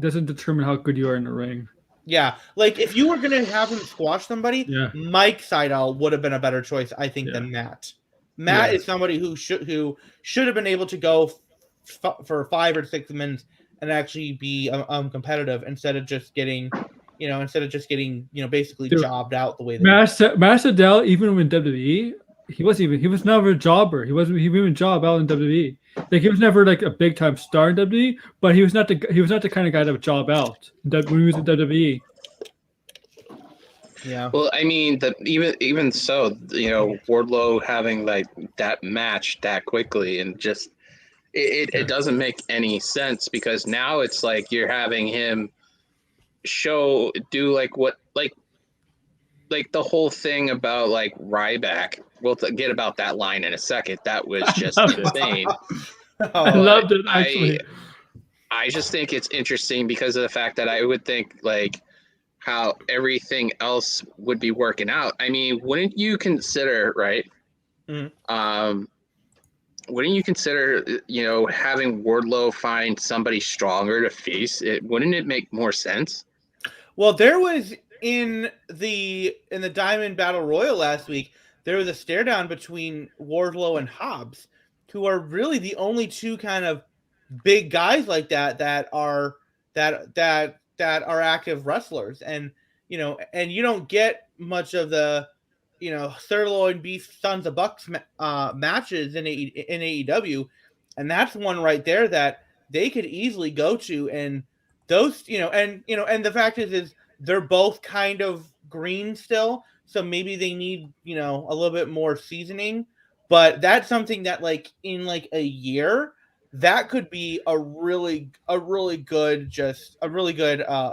doesn't determine how good you are in the ring. Yeah, like, if you were gonna have him squash somebody, Mike Sydal would have been a better choice, I think, than Matt. Matt is somebody who should have been able to go for 5 or 6 minutes and actually be competitive, instead of just getting basically jobbed out the way that Matt Sydal, even in WWE, he was never a jobber. He wasn't even job out in WWE. Like, he was never like a big time star in WWE, but he was not the kind of guy that would job out when he was in WWE. Yeah. Well, I mean, even so, Wardlow having like that match that quickly, and just it doesn't make any sense, because now it's like you're having him do like what like the whole thing about like Ryback. We'll get about that line in a second. That was just insane. I loved it, actually. I just think it's interesting because of the fact that I would think like how everything else would be working out. I mean, wouldn't you consider, right? Mm-hmm. Wouldn't you consider, having Wardlow find somebody stronger to face it? Wouldn't it make more sense? Well, there was in the Diamond Battle Royal last week, there was a stare down between Wardlow and Hobbs, who are really the only two kind of big guys like that are active wrestlers. And and you don't get much of the sirloin beef Sons of Bucks matches in AEW, and that's one right there that they could easily go to. And those and the fact is they're both kind of green still, so maybe they need a little bit more seasoning. But that's something that, like, in like a year, that could be a really good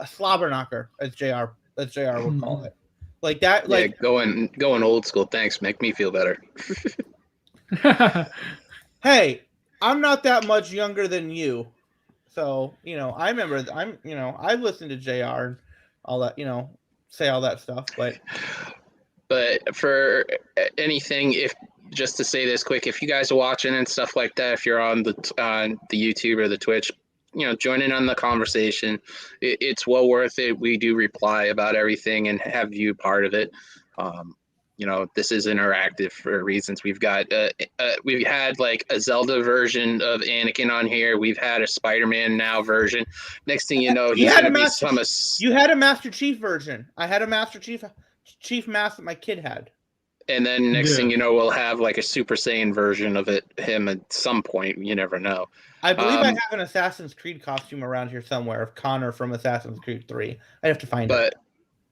slobber knocker, as JR would call it. Like that, like, going old school. Thanks, make me feel better. Hey, I'm not that much younger than you, so I remember I listened to JR and all that, say all that stuff. But for anything, just to say this quick, if you guys are watching and stuff like that, if you're on the YouTube or the Twitch, join in on the conversation. It's well worth it. We do reply about everything and have you part of it. This is interactive for reasons. We've got we've had like a Zelda version of Anakin on here. We've had a Spider-Man now version. Next thing you know, You had a Master Chief version. I had a Master Chief mask that my kid had. And then next thing you know, we'll have like a Super Saiyan version of him at some point. You never know. I believe I have an Assassin's Creed costume around here somewhere of Connor from Assassin's Creed 3. I have to find it.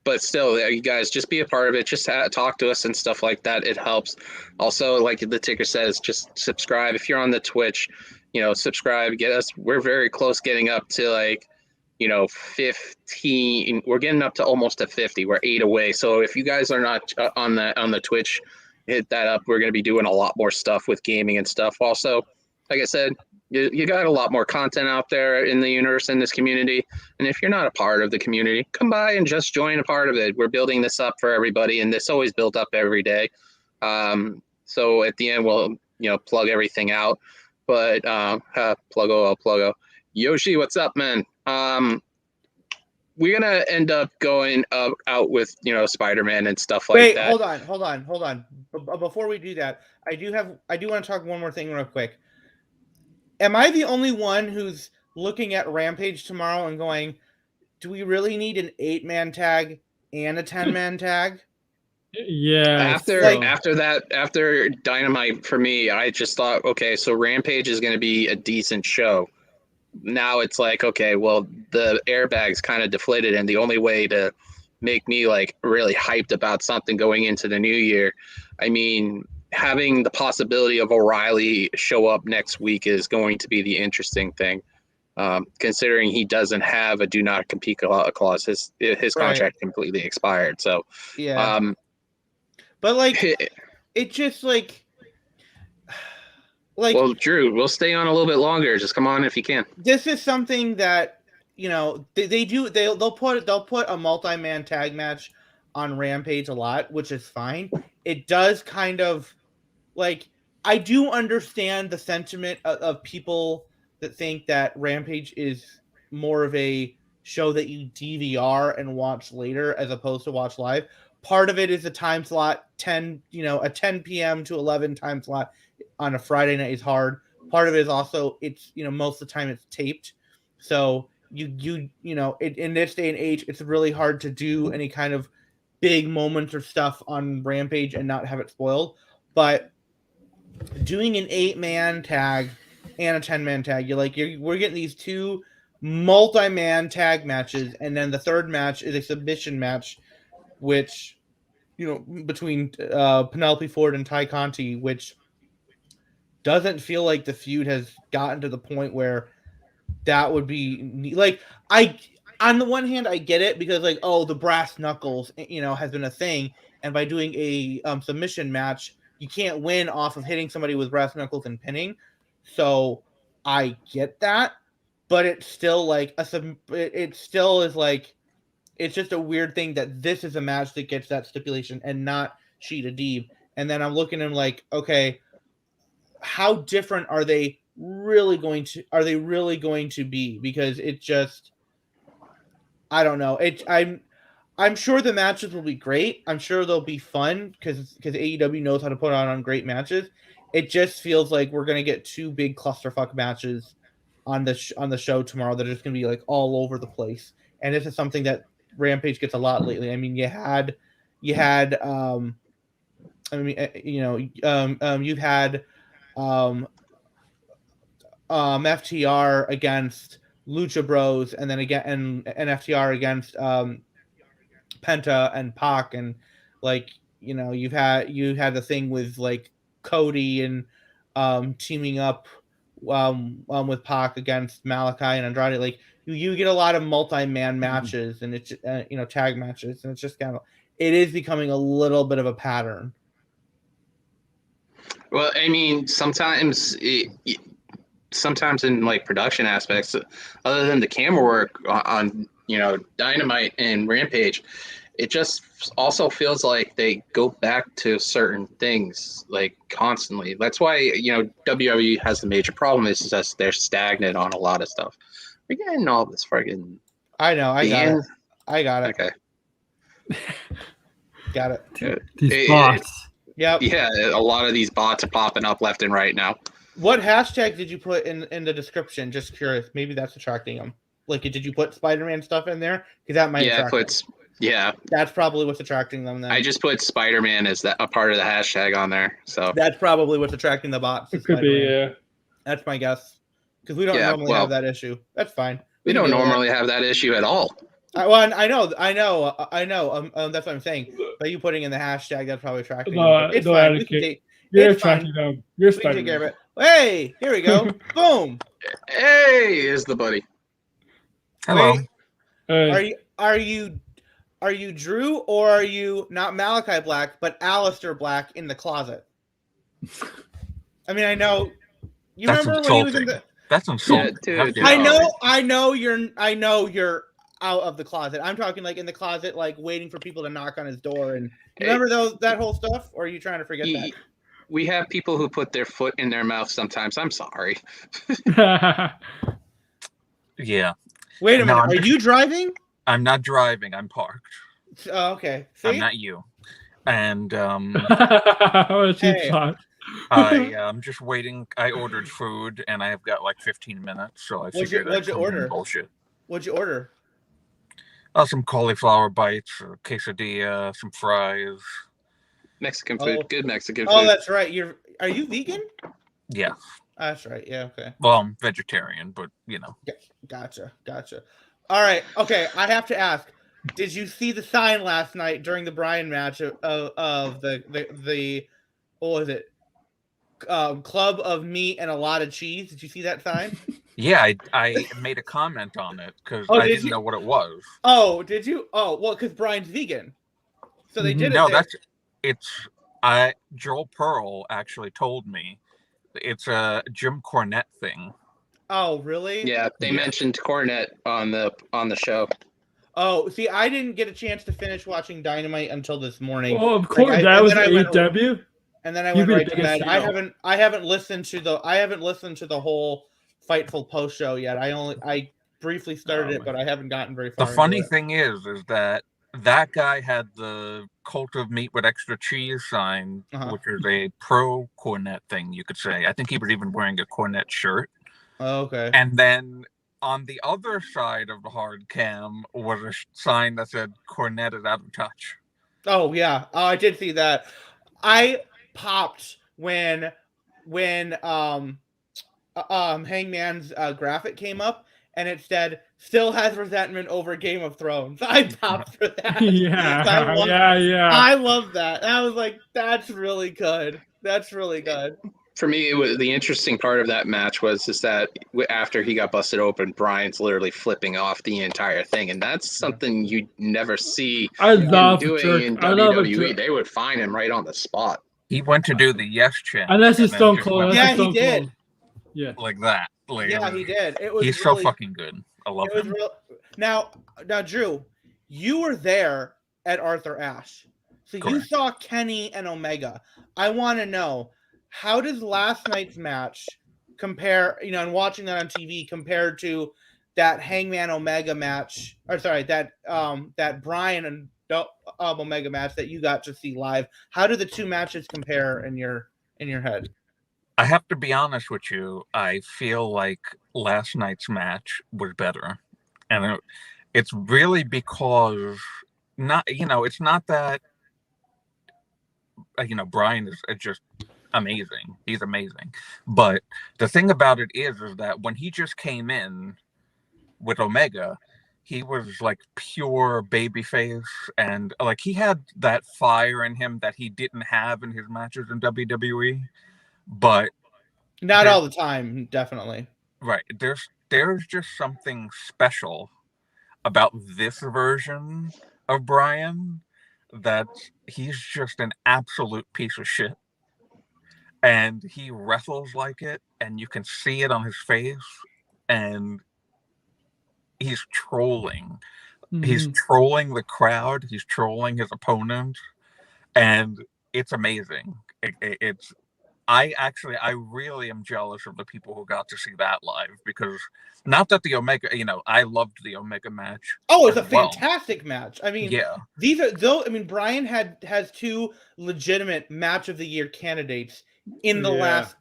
But still, you guys, just be a part of it. Just talk to us and stuff like that. It helps. Also, like the ticker says, just subscribe. If you're on the Twitch, subscribe. Get us. We're very close getting up to 15. We're getting up to almost to 50. We're 8 away. So if you guys are not on the Twitch, hit that up. We're going to be doing a lot more stuff with gaming and stuff. Also, like I said, you got a lot more content out there in the universe, in this community. And if you're not a part of the community, come by and just join a part of it. We're building this up for everybody, and this always built up every day. So at the end, we'll plug everything out. But pluggo. Yoshi, what's up, man? We're gonna end up going out with Spider-Man and stuff like that. Wait, hold on. Before we do that, I do want to talk one more thing real quick. Am I the only one who's looking at Rampage tomorrow and going, do we really need an 8-man tag and a 10-man tag? Yeah. After Dynamite, for me, I just thought, okay, so Rampage is going to be a decent show. Now it's like, okay, well, the airbag's kind of deflated, and the only way to make me like really hyped about something going into the new year, I mean, having the possibility of O'Reilly show up next week is going to be the interesting thing, considering he doesn't have a do not compete clause. His contract completely expired. So, yeah. But it just well, Drew, we'll stay on a little bit longer. Just come on if you can. This is something that they'll put a multi-man tag match on Rampage a lot, which is fine. It does kind of I do understand the sentiment of people that think that Rampage is more of a show that you DVR and watch later as opposed to watch live. Part of it is the time slot, a 10 p.m. to 11 time slot on a Friday night is hard. Part of it is also most of the time it's taped. So in this day and age, it's really hard to do any kind of big moments or stuff on Rampage and not have it spoiled. But doing an 8-man tag and a 10-man tag, we're getting these 2 multi-man tag matches, and then the third match is a submission match, which between Penelope Ford and Ty Conti, which doesn't feel like the feud has gotten to the point where that would be on the one hand, I get it because the brass knuckles has been a thing, and by doing a submission match, you can't win off of hitting somebody with brass knuckles and pinning. So I get that, but it's still it's just a weird thing that this is a match that gets that stipulation and not Sheeta Deeb. And then I'm looking at him okay, how different are they really going to be? Because it just, I don't know. I'm sure the matches will be great. I'm sure they'll be fun because AEW knows how to put on great matches. It just feels like we're gonna get 2 big clusterfuck matches on the show tomorrow that are just gonna be all over the place. And this is something that Rampage gets a lot lately. I mean, you've had FTR against Lucha Bros, and then again and FTR against Penta and Pac, and you had the thing with Cody and teaming up with Pac against Malachi and Andrade. You get a lot of multi-man matches, and it's tag matches, and it's just it is becoming a little bit of a pattern. Well, I mean, sometimes in production aspects, other than the camera work on Dynamite and Rampage, it just also feels like they go back to certain things constantly. That's why WWE has the major problem is just they're stagnant on a lot of stuff. We're getting all this fucking. I know. I got it. Okay. Got it. These bots. Yep. Yeah, a lot of these bots are popping up left and right now. What hashtag did you put in the description? Just curious. Maybe that's attracting them. Like, did you put Spider-Man stuff in there? Because that might attract them. Yeah. That's probably what's attracting them then. I just put Spider-Man as a part of the hashtag on there. So that's probably what's attracting the bots. It could be, yeah. That's my guess. Because we don't normally have that issue. That's fine. We don't normally have that issue at all. Well, I know. That's what I'm saying. But you putting in the hashtag, that's probably attracting them. It's fine. You're attracting them. You're Spider-Man. Take care of it. Hey, here we go. Boom. Hey, is the buddy. Hello. Wait, are you Drew, or are you not Malachi Black but Alistair Black in the closet? I mean, I know you remember when he was in the. That's insulting. Yeah, dude. I know you're out of the closet. I'm talking like in the closet, like waiting for people to knock on his door. And remember that whole stuff, or are you trying to forget that? We have people who put their foot in their mouth sometimes. I'm sorry. Yeah. Wait a minute. Are you driving? I'm not driving. I'm parked. Oh, okay. See? I'm not you. And Hey. I'm just waiting. I ordered food, and I have got like 15 minutes, so I figured what'd you order? Bullshit. What'd you order? Some cauliflower bites, a quesadilla, some fries. Mexican food, good Mexican food. Oh, that's right. Are you vegan? Yeah. That's right. Yeah. Okay. Well, I'm vegetarian, but you know. Gotcha. All right. Okay. I have to ask. Did you see the sign last night during the Bryan match of the what was it? Club of meat and a lot of cheese. Did you see that sign? Yeah, I made a comment on it because I didn't know what it was. Oh, did you? Oh, well, because Brian's vegan, so they did it. No, Joel Pearl actually told me it's a Jim Cornette thing. Oh, really? Yeah, they mentioned Cornette on the show. Oh, see, I didn't get a chance to finish watching Dynamite until this morning. Oh, of course, that was AEW. And then I went right to bed. I haven't listened to the whole Fightful post show yet. I briefly started it, but I haven't gotten very far. The funny thing is that guy had the Cult of Meat with Extra Cheese sign, which is a pro Cornette thing, you could say. I think he was even wearing a Cornette shirt. Oh, okay. And then on the other side of the hard cam was a sign that said Cornette is out of touch. Oh yeah, I did see that. I popped when Hangman's graphic came up and it said still has resentment over Game of Thrones. I popped for that. Yeah. I love that. I was like, that's really good. For me, it was the interesting part of that match was that after he got busted open, Bryan's literally flipping off the entire thing, and that's something you never see him doing in WWE. They would find him right on the spot. He went to do the yes chant. Unless he's Stone Cold. Yeah, he did. Yeah, like that. Like, yeah, he did. He's really, so fucking good. I love him. Now, Drew, you were there at Arthur Ashe, so Correct. You saw Kenny and Omega. I want to know, how does last night's match compare? You know, and watching that on TV compared to that Hangman Omega match, or sorry, that Bryan and Omega match that you got to see live. How do the two matches compare in your head? I have to be honest with you. I feel like last night's match was better, and it's really because it's not that Bryan is just amazing. He's amazing, but the thing about it is that when he just came in with Omega, he was like pure babyface, and like he had that fire in him that he didn't have in his matches in WWE. But not all the time, definitely. Right. There's just something special about this version of Bryan, that he's just an absolute piece of shit. And he wrestles like it, and you can see it on his face, and he's trolling. Mm-hmm. He's trolling the crowd. He's trolling his opponent, and it's amazing. I really am jealous of the people who got to see that live, because not that the Omega, I loved the Omega match. Oh, it's a fantastic match. I mean, yeah, these are Brian has two legitimate match of the year candidates in the last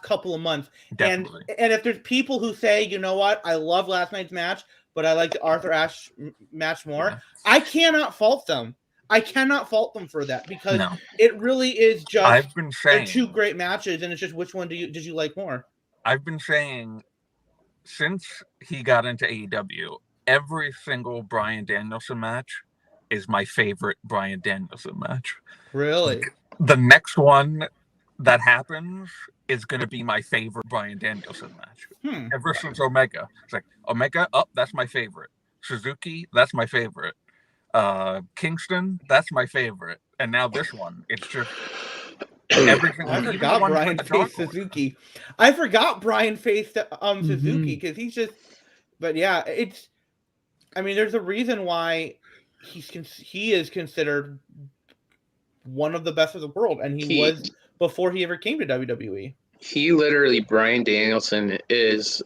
couple of months. definitely. And if there's people who say, you know what, I love last night's match, but I like the Arthur Ashe match more, I cannot fault them. I cannot fault them for that, because it really is just they're two great matches, and it's just which one did you like more? I've been saying since he got into AEW, every single Bryan Danielson match is my favorite Bryan Danielson match. Really? Like, the next one that happens is going to be my favorite Bryan Danielson match. Ever since Omega. It's like, Omega, that's my favorite. Suzuki, that's my favorite. Kingston, that's my favorite. And now this one, it's just everything. I forgot Brian faced Suzuki. I forgot Brian faced Suzuki, because he's just. But yeah, there's a reason why he is considered one of the best of the world, and he was before he ever came to WWE. He literally, Bryan Danielson is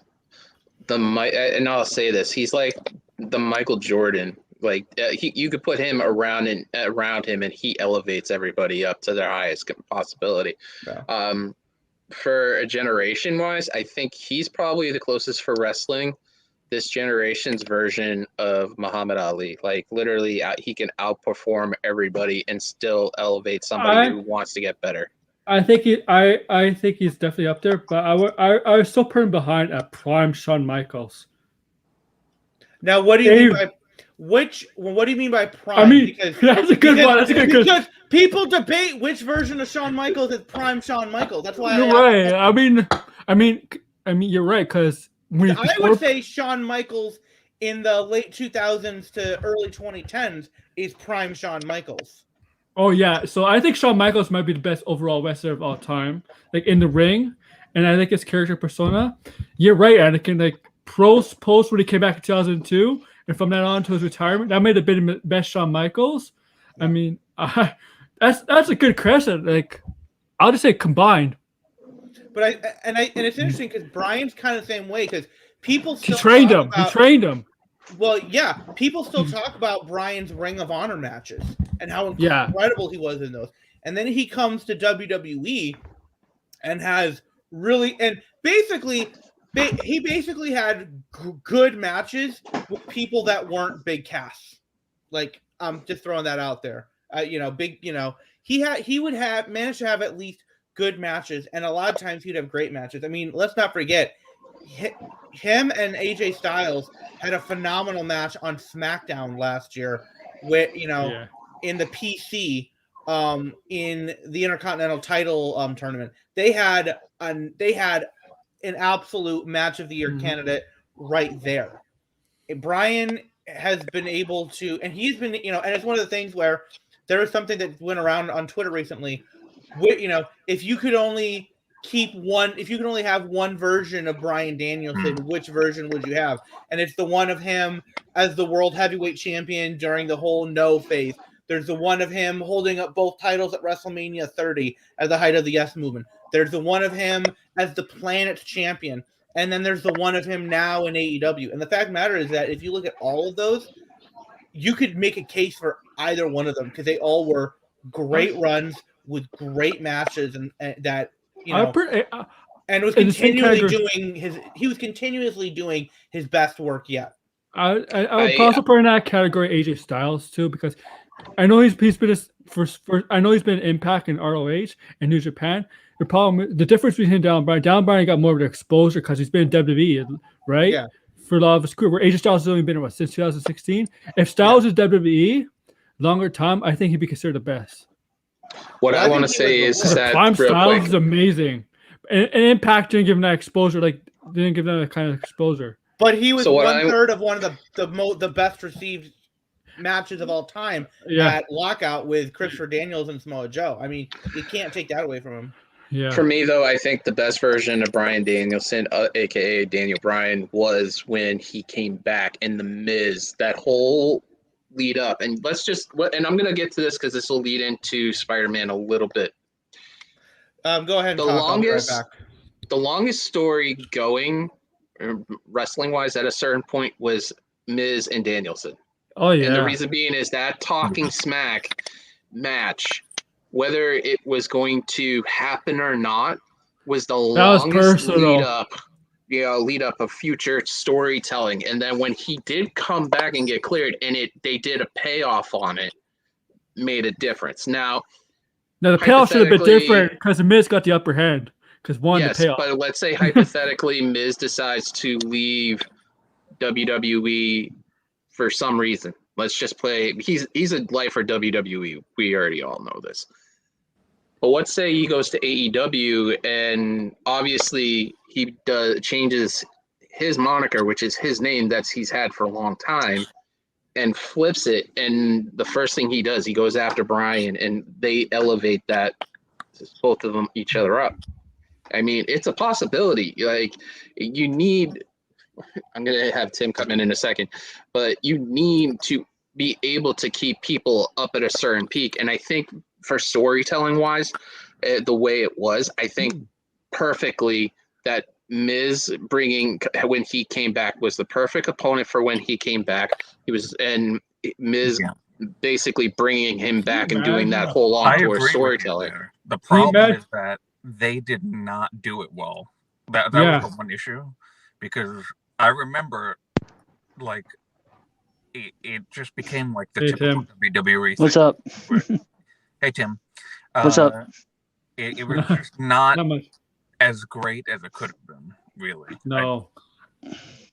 and I'll say this, he's like the Michael Jordan. Like you could put him around him, and he elevates everybody up to their highest possibility. Yeah. For a generation wise, I think he's probably the closest for wrestling this generation's version of Muhammad Ali. Like literally, he can outperform everybody and still elevate somebody who wants to get better. I think he's definitely up there, but I was still putting behind a prime Shawn Michaels. Now, what do you mean by what do you mean by prime? I mean, that's a good one. That's a good one. Because people debate which version of Shawn Michaels is prime Shawn Michaels. That's why you're right. I mean, you're right, because I would say Shawn Michaels in the late 2000s to early 2010s is prime Shawn Michaels. Oh yeah, so I think Shawn Michaels might be the best overall wrestler of all time, like in the ring, and I think his character persona. You're right, Anakin. Like post when he came back in 2002, and from that on to his retirement, that might have been the best Shawn Michaels. I mean, that's a good question. Like, I'll just say combined. But it's interesting because Brian's kind of the same way, because people still he trained him. Well, yeah, people still talk about Brian's Ring of Honor matches and how incredible he was in those. And then he comes to WWE and has he basically had good matches with people that weren't big casts. Like, I'm just throwing that out there. He would manage to have at least good matches, and a lot of times he'd have great matches. I mean, let's not forget, him and AJ Styles had a phenomenal match on SmackDown last year, with in the PC, in the Intercontinental title tournament. They had an absolute match of the year candidate right there. Brian has been able to, and he's been, and it's one of the things where there was something that went around on Twitter recently. If you could only have one version of Bryan Danielson, which version would you have? And it's the one of him as the world heavyweight champion during the whole no phase. There's the one of him holding up both titles at WrestleMania 30 at the height of the Yes Movement. There's the one of him as the Planet's champion. And then there's the one of him now in AEW. And the fact of the matter is that if you look at all of those, you could make a case for either one of them, because they all were great runs with great matches, and that and was continuously doing his best work yet. I would also put in that category AJ Styles too, because I know he's been I know he's been Impact in ROH and New Japan. The difference between Down Bryan got more of an exposure because he's been in WWE, right? Yeah. For a lot of his career, where AJ Styles has only been since 2016. If Styles is WWE longer time, I think he'd be considered the best. What I want to say is that Prime Styles is amazing, and Impact didn't give him that exposure. Didn't give them that kind of exposure. But he was 1/3 of one of the best received matches of all time at Lockout with Christopher Daniels and Samoa Joe. I mean, you can't take that away from him. Yeah. For me, though, I think the best version of Bryan Danielson, aka Daniel Bryan, was when he came back in The Miz. That whole lead up, and and I'm gonna get to this because this will lead into Spider-Man a little bit. Go ahead and The talk. longest, I'll be right back. the longest story going, wrestling wise, at a certain point was Miz and Danielson. Oh yeah. And the reason being is that talking smack match, whether it was going to happen or not, was the longest lead up of future storytelling. And then when he did come back and get cleared, and they did a payoff on it, made a difference. Now the payoff should have been different because the Miz got the upper hand. Because the payoff. But let's say hypothetically Miz decides to leave WWE for some reason. Let's just play. He's a lifer WWE. We already all know this. But let's say he goes to AEW, and obviously he changes his moniker, which is his name that he's had for a long time, and flips it. And the first thing he does, he goes after Bryan, and they elevate that, both of them, each other up. I mean, it's a possibility. Like, you need. I'm going to have Tim come in a second, but you need to be able to keep people up at a certain peak. And I think for storytelling wise, the way it was, I think perfectly that Miz when he came back was the perfect opponent for when he came back. And Miz basically bringing him back and doing that whole encore storytelling. The problem is that they did not do it well. That was the one issue, because I remember, like, it just became like the typical WWE thing. What's up? Hey, Tim. What's up? It was just not as great as it could have been, really. No.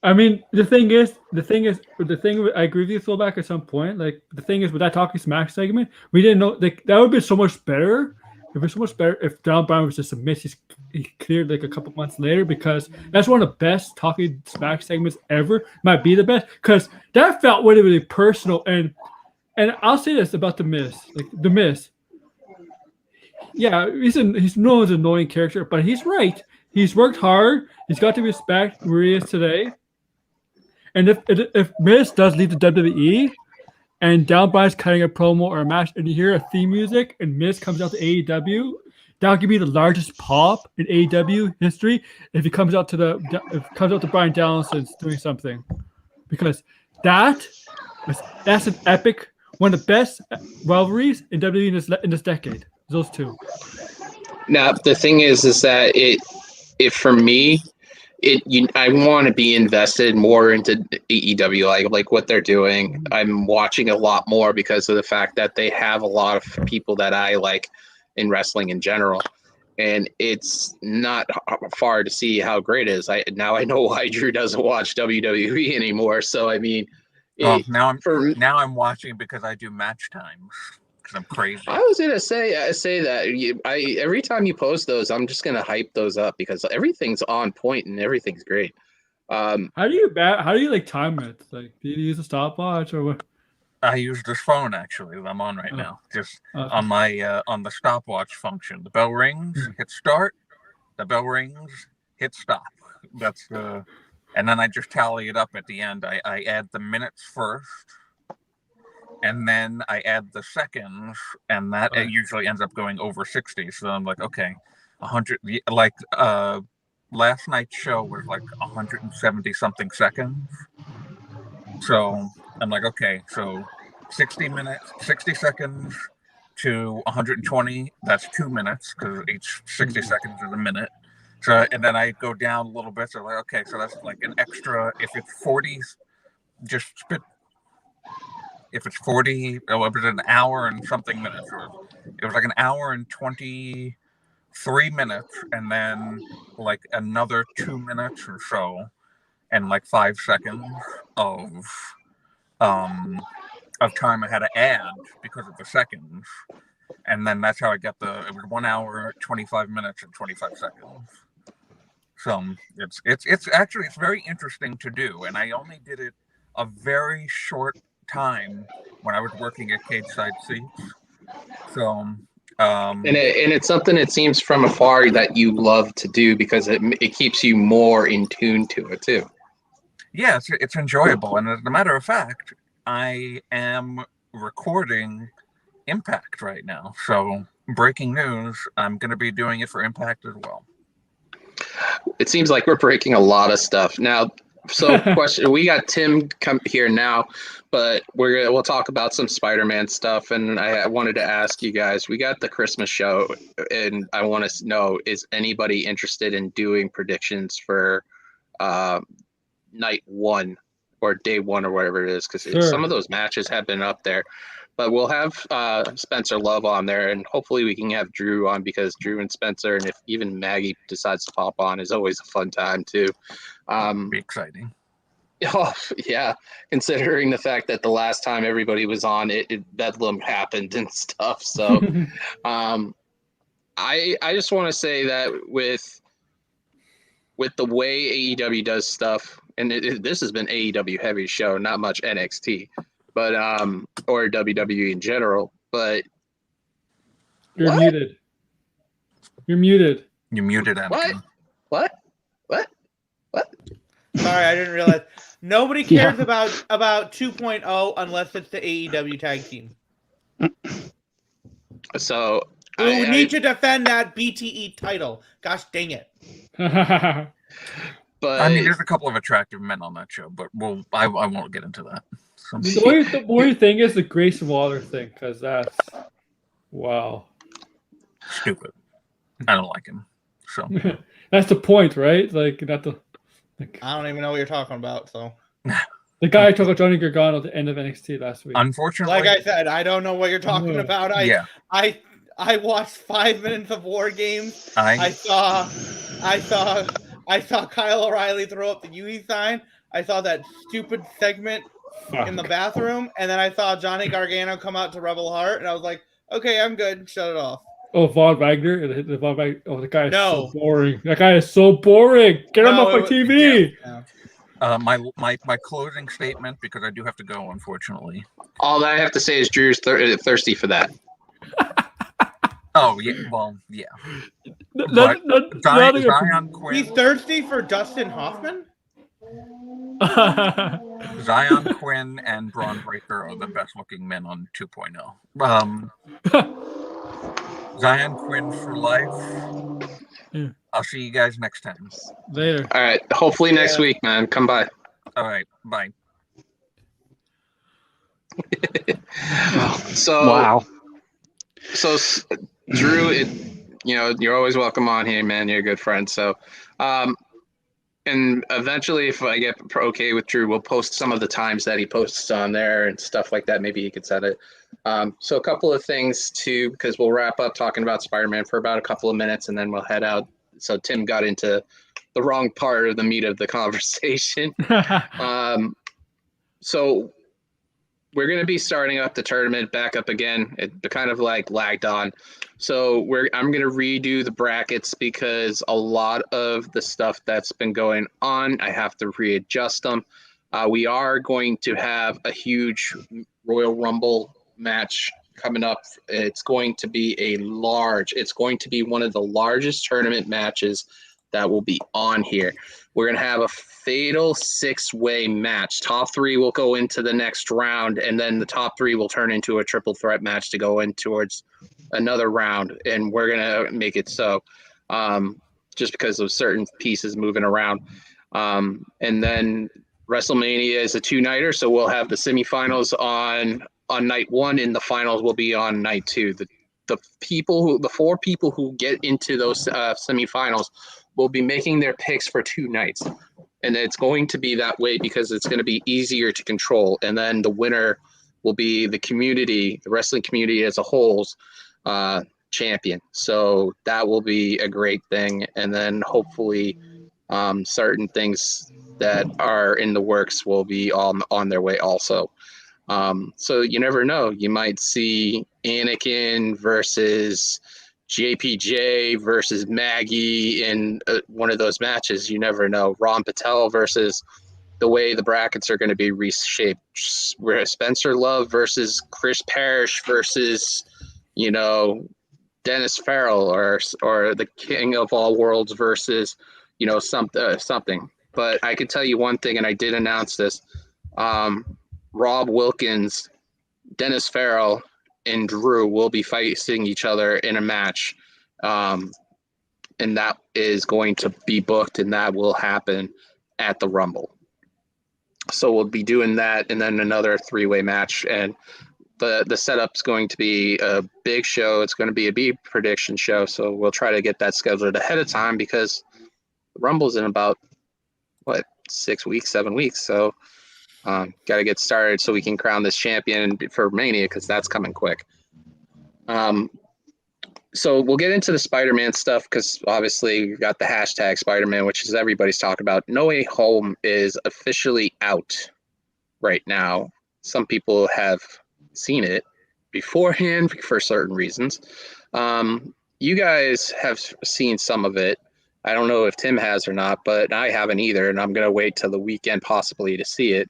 I mean, the thing is, I agree with you, Throwback, at some point. Like, the thing is, with that Talking Smack segment, we didn't know, like, that would be so much better. It would be so much better if Daniel Bryan was just a miss. He cleared like a couple months later, because that's one of the best Talking Smack segments ever. Might be the best, because that felt really, really personal. And I'll say this about the Miz, like the Miz. Yeah, he's no one's annoying character, but he's right. He's worked hard. He's got to respect where he is today. And if Miz does leave the WWE, and Daniel Bryan's cutting a promo or a match, and you hear a theme music, and Miz comes out to AEW, that'll give me the largest pop in AEW history if he comes out to Bryan Danielson's doing something, because that's an epic, one of the best rivalries in WWE in this decade. Those two. Now the thing is that it for me. I want to be invested more into AEW, like what they're doing. I'm watching a lot more because of the fact that they have a lot of people that I like in wrestling in general, and it's not far to see how great it is. Now I know why Drew doesn't watch WWE anymore. So I mean, now I'm watching because I do match times. I'm crazy. I was gonna say that every time you post those, I'm just gonna hype those up because everything's on point and everything's great. How do you like time it? Like, do you use a stopwatch or what? I use this phone actually that I'm on right now. Just on my on the stopwatch function. The bell rings, hit start. The bell rings, hit stop. That's and then I just tally it up at the end. I add the minutes first. And then I add the seconds, and that usually ends up going over 60. So I'm like, okay, 100. Like last night's show was like 170 something seconds. So I'm like, okay, so 60 seconds to 120. That's 2 minutes because each 60 seconds is a minute. So and then I go down a little bit. So like, okay, so that's like an extra. If it's 40, just spit. If it's 40, it was an hour and something minutes. It was like an hour and 23 minutes, and then like another 2 minutes or so, and like 5 seconds of time I had to add because of the seconds, and then that's how I get it was 1 hour, 25 minutes, and 25 seconds. So it's actually very interesting to do, and I only did it a very short time when I was working at cage side seats. So and it's something, it seems from afar, that you love to do because it keeps you more in tune to it too. Yeah, it's enjoyable, and as a matter of fact, I am recording Impact right now. So breaking news, I'm going to be doing it for Impact as well. It seems like we're breaking a lot of stuff now. So question, we got Tim come here now, but we'll talk about some Spider-Man stuff. And I wanted to ask you guys, we got the Christmas show, and I want to know, is anybody interested in doing predictions for night one or day one or whatever it is? Because some of those matches have been up there. But we'll have Spencer Love on there, and hopefully we can have Drew on, because Drew and Spencer, and if even Maggie decides to pop on, is always a fun time too. Be exciting. Oh yeah, considering the fact that the last time everybody was on, it Bedlam happened and stuff. So, I just want to say that with the way AEW does stuff, and this has been AEW heavy show, not much NXT. But or WWE in general, but you're muted. You're muted. You're muted, Anakin. What? Sorry, I didn't realize. Nobody cares about 2.0 unless it's the AEW tag team. So we need to defend that BTE title. Gosh dang it! But I mean, there's a couple of attractive men on that show, but I won't get into that. The weird thing is the Grace Waller thing, because that's wow, stupid. I don't like him. So that's the point, right? Like not the. I don't even know what you're talking about. So the guy who took out Johnny Gargano at the end of NXT last week. Unfortunately, like I said, I don't know what you're talking about. I watched 5 minutes of War Games. I saw Kyle O'Reilly throw up the UE sign. I saw that stupid segment in the bathroom, and then I saw Johnny Gargano come out to Rebel Heart, and I was like, okay, I'm good. Shut it off. Oh, Von Wagner. The guy is so boring. That guy is so boring. Get him off my TV. Yeah. My closing statement, because I do have to go, unfortunately. All that I have to say is Drew's thirsty for that. Oh yeah, well yeah. Zion Quinn. He's thirsty for Dustin Hoffman. Zion Quinn and Braun Breaker are the best looking men on 2.0. Zion Quinn for life. Yeah. I'll see you guys next time. Later. All right. Hopefully next week, man. Come by. All right. Bye. Wow. So Drew, you're always welcome on here, man. You're a good friend. So, and eventually, if I get okay with Drew, we'll post some of the times that he posts on there and stuff like that. Maybe he could set it. So a couple of things too, because we'll wrap up talking about Spider-Man for about a couple of minutes, and then we'll head out. So Tim got into the wrong part of the meat of the conversation. So we're going to be starting up the tournament back up again. It kind of like lagged on. So I'm going to redo the brackets, because a lot of the stuff that's been going on, I have to readjust them. We are going to have a huge Royal Rumble match coming up. It's going to be one of the largest tournament matches that will be on here. We're going to have a fatal 6-way match. Top 3 will go into the next round, and then the top 3 will turn into a triple threat match to go in towards another round. And we're going to make it so, just because of certain pieces moving around. And then WrestleMania is a 2-nighter, so we'll have the semifinals on night 1, and the finals will be on night 2. The 4 people who get into those semifinals will be making their picks for 2 nights. And it's going to be that way because it's going to be easier to control. And then the winner will be the wrestling community as a whole's champion. So that will be a great thing. And then hopefully certain things that are in the works will be on their way also. So you never know. You might see Anakin versus JPJ versus Maggie in one of those matches. You never know. Ron Patel versus, the way the brackets are going to be reshaped, Spencer Love versus Chris Parrish versus, Dennis Farrell or the King of All Worlds versus, something. But I can tell you one thing, and I did announce this. Rob Wilkins, Dennis Farrell, and Drew will be facing each other in a match. And that is going to be booked, and that will happen at the Rumble. So we'll be doing that, and then another 3-way match. And the setup's going to be a big show. It's going to be a big prediction show. So we'll try to get that scheduled ahead of time because the Rumble's in about, 6 weeks, 7 weeks. So got to get started so we can crown this champion for Mania because that's coming quick. So we'll get into the Spider-Man stuff because obviously we've got the hashtag Spider-Man, which is everybody's talking about. No Way Home is officially out right now. Some people have seen it beforehand for certain reasons. You guys have seen some of it. I don't know if Tim has or not, but I haven't either, and I'm going to wait till the weekend possibly to see it.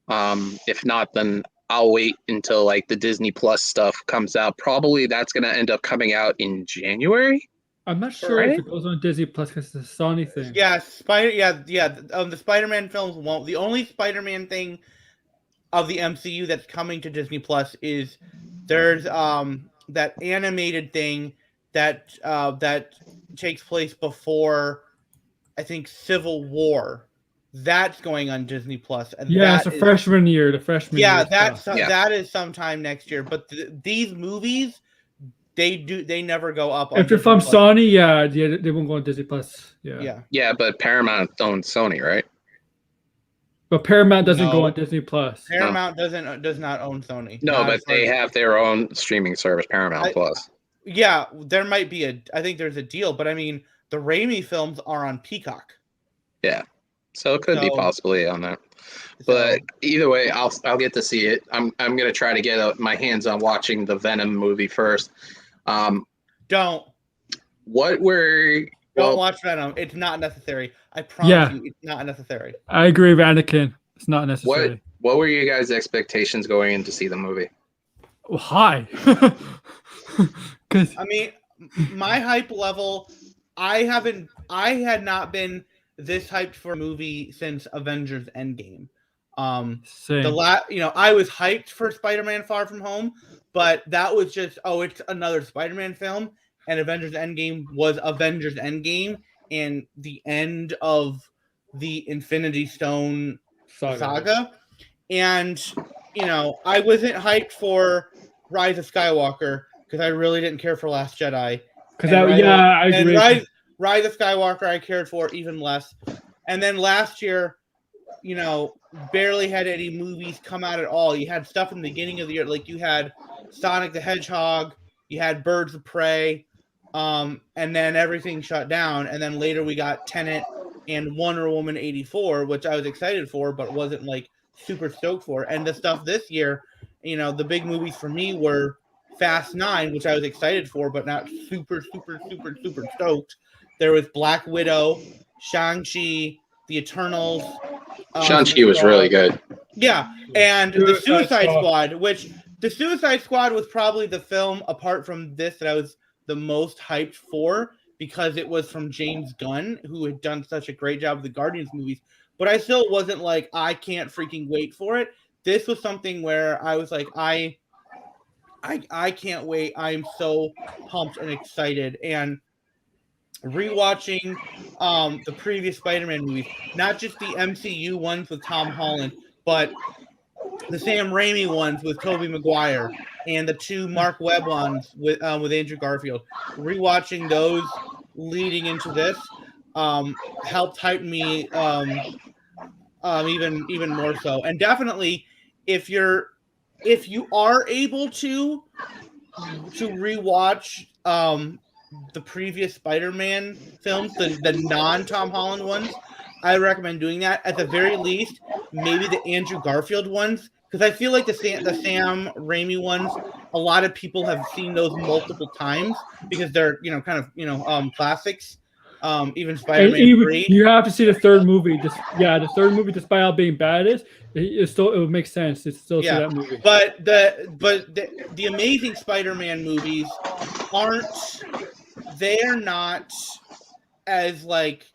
If not, then I'll wait until like the Disney Plus stuff comes out. Probably that's going to end up coming out in January. I'm not sure if it goes on Disney Plus because it's a Sony thing. Yeah, the Spider-Man films won't. The only Spider-Man thing of the MCU that's coming to Disney Plus is there's that animated thing that takes place before, I think, Civil War. That's going on Disney Plus. And yeah, it's a freshman year. The freshman year. Yeah, that is sometime next year. But these movies, they never go up. If you're from Sony, yeah, they won't go on Disney Plus. Yeah, but Paramount owns Sony, right? But Paramount doesn't go on Disney Plus. Paramount does not own Sony. No, but they have their own streaming service, Paramount Plus. Yeah, there might be I think there's a deal, but I mean, the Raimi films are on Peacock. Yeah. So it could be possibly on that, but either way, I'll get to see it. I'm gonna try to get my hands on watching the Venom movie first. Don't watch Venom. It's not necessary. I promise you, it's not necessary. I agree with Anakin. It's not necessary. What were your guys' expectations going in to see the movie? Well, high. I mean, my hype level, I had not been this hyped for a movie since Avengers Endgame. Same. I was hyped for Spider-Man Far From Home, but that was just, it's another Spider-Man film, and Avengers Endgame was Avengers Endgame and the end of the Infinity Stone saga. And, I wasn't hyped for Rise of Skywalker because I really didn't care for Last Jedi. I agree. Rise of Skywalker I cared for even less. And then last year, barely had any movies come out at all. You had stuff in the beginning of the year, like you had Sonic the Hedgehog, you had Birds of Prey, and then everything shut down. And then later we got Tenet and Wonder Woman 84, which I was excited for, but wasn't like super stoked for. And the stuff this year, the big movies for me were Fast 9, which I was excited for, but not super, super, super, super stoked. There was Black Widow, Shang-Chi, The Eternals. Shang-Chi was really good. Yeah, and The Suicide Squad, which The Suicide Squad was probably the film, apart from this, that I was the most hyped for because it was from James Gunn, who had done such a great job with the Guardians movies. But I still wasn't like, I can't freaking wait for it. This was something where I was like, I can't wait. I'm so pumped and excited. And rewatching the previous Spider-Man movies, not just the MCU ones with Tom Holland, but the Sam Raimi ones with Tobey Maguire and the two Mark Webb ones with Andrew Garfield. Rewatching those leading into this helped hype me even more so. And definitely, if you are able to rewatch the previous Spider-Man films, the non-Tom Holland ones, I recommend doing that. At the very least, maybe the Andrew Garfield ones, because I feel like the Sam Raimi ones, a lot of people have seen those multiple times because they're classics. Even Spider-Man 3. You have to see the third movie. The third movie, despite how being bad it would make sense to still see that movie. But the Amazing Spider-Man movies they're not as like,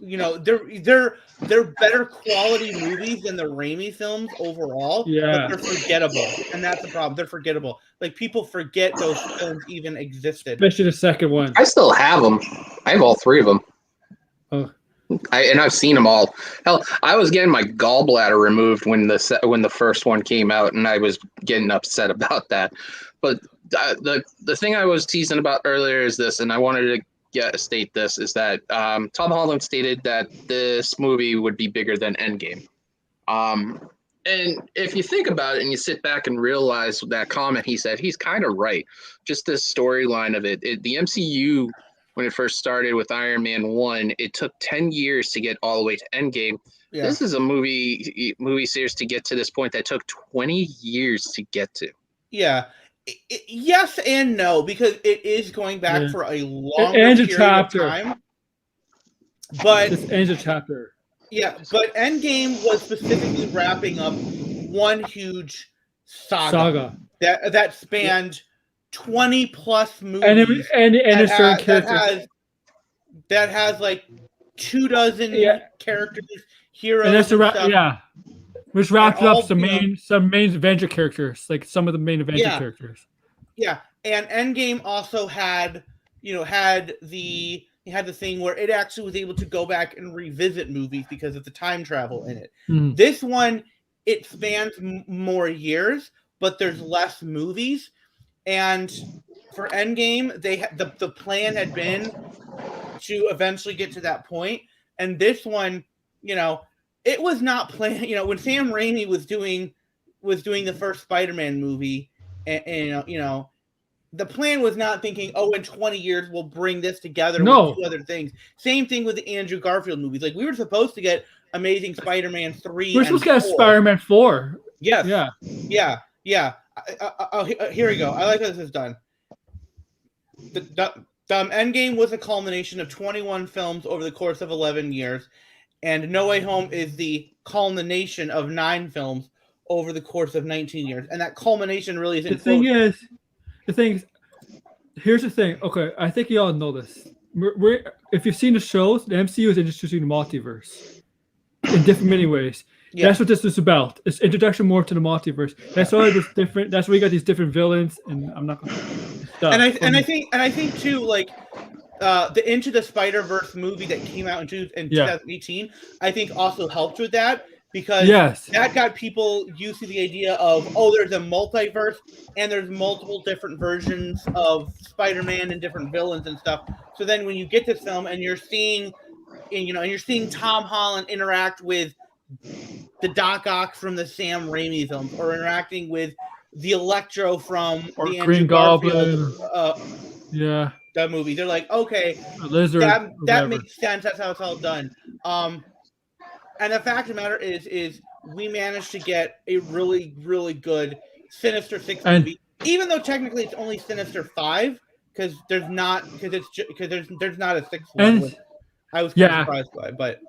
they're better quality movies than the Raimi films overall. Yeah. But they're forgettable, and that's the problem. They're forgettable. like people forget those films even existed. Especially the second one. I still have them. I have all 3 of them. Oh. And I've seen them all. Hell, I was getting my gallbladder removed when the first one came out, and I was getting upset about that. But the thing I was teasing about earlier is this, and I wanted to state this, is that Tom Holland stated that this movie would be bigger than Endgame. And if you think about it and you sit back and realize that comment he said, he's kind of right. Just the storyline of it, the MCU, when it first started with Iron Man 1, it took 10 years to get all the way to Endgame. Yeah. This is a movie series to get to this point that took 20 years to get to. Yeah. Yes and no, because it is going back for a longer period of time. But this ends a chapter. Yeah, but Endgame was specifically wrapping up one huge saga. that spanned 20 plus movies that has like 24 characters, heroes, and that's which wrapped up some main Avenger characters, like some of the main Avenger characters. Yeah, and Endgame also had the thing where it actually was able to go back and revisit movies because of the time travel in it. Mm. This one, it spans more years, but there's less movies. And for Endgame, the plan had been to eventually get to that point. And this one, it was not planned. When Sam Raimi was doing the first Spider-Man movie, and the plan was not thinking, in 20 years we'll bring this together with 2 other things. Same thing with the Andrew Garfield movies. Like, we were supposed to get Amazing Spider-Man 3. We're supposed to get Spider-Man 4. Yes. Yeah. Here we go. I like how this is done. The Endgame was a culmination of 21 films over the course of 11 years, and No Way Home is the culmination of 9 films over the course of 19 years. And that culmination really is. The thing is, here's the thing. Okay, I think you all know this. If you've seen the shows, the MCU is introducing the multiverse in many ways. Yeah. That's what this is about. It's introduction more to the multiverse. That's why it's different. That's why you got these different villains, and I'm not gonna. I think too, like the Into the Spider-Verse movie that came out in 2018, I think also helped with that. Because that got people used to the idea of, there's a multiverse and there's multiple different versions of Spider-Man and different villains and stuff. So then when you get this film and you're seeing Tom Holland interact with the Doc Ock from the Sam Raimi films, or interacting with the Electro from the Green Goblin, that movie, they're like, okay, Lizard, that makes sense. That's how it's all done. And the fact of the matter is we managed to get a really, really good Sinister Six movie, even though technically it's only Sinister 5, because there's not a sixth one. I was kind of surprised by, but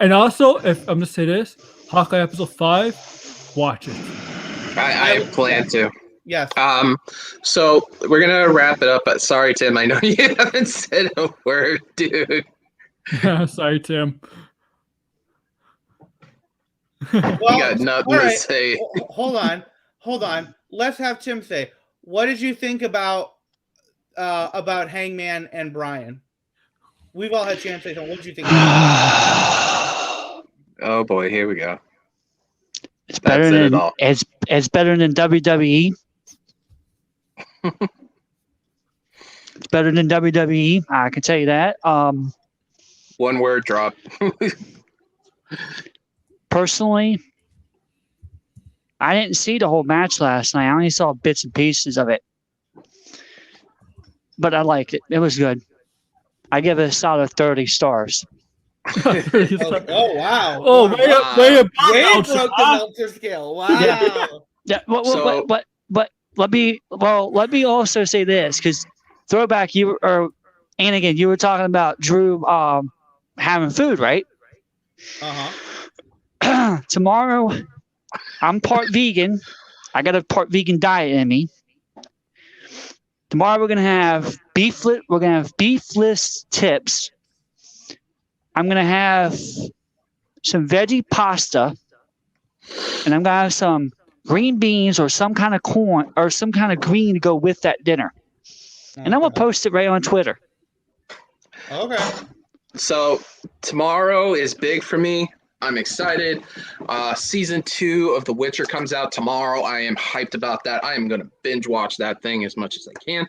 and also, if I'm gonna say this, Hawkeye episode 5, watch it. I plan to. Yes. So we're gonna wrap it up. But sorry, Tim, I know you haven't said a word, dude. Sorry, Tim. You got nothing to say. Hold on. Let's have Tim say. What did you think about Hangman and Brian? We've all had a chance to say something. What did you think? Oh boy, here we go. It's better than it's better than WWE. It's better than WWE. I can tell you that. One word drop. Personally, I didn't see the whole match last night. I only saw bits and pieces of it. But I liked it. It was good. I give it a solid 30 stars. Oh wow! Oh, way broke the Meltzer scale. Wow. Yeah. But let me also say this, because throwback, you were talking about Drew having food, right? Tomorrow, I'm part vegan. I got a part vegan diet in me. Tomorrow we're gonna have beefless tips. I'm gonna have some veggie pasta, and I'm gonna have some green beans or some kind of corn or some kind of green to go with that dinner. And I'm going to post it right on Twitter. Okay. So tomorrow is big for me. I'm excited. Season 2 of The Witcher comes out tomorrow. I am hyped about that. I am going to binge watch that thing as much as I can.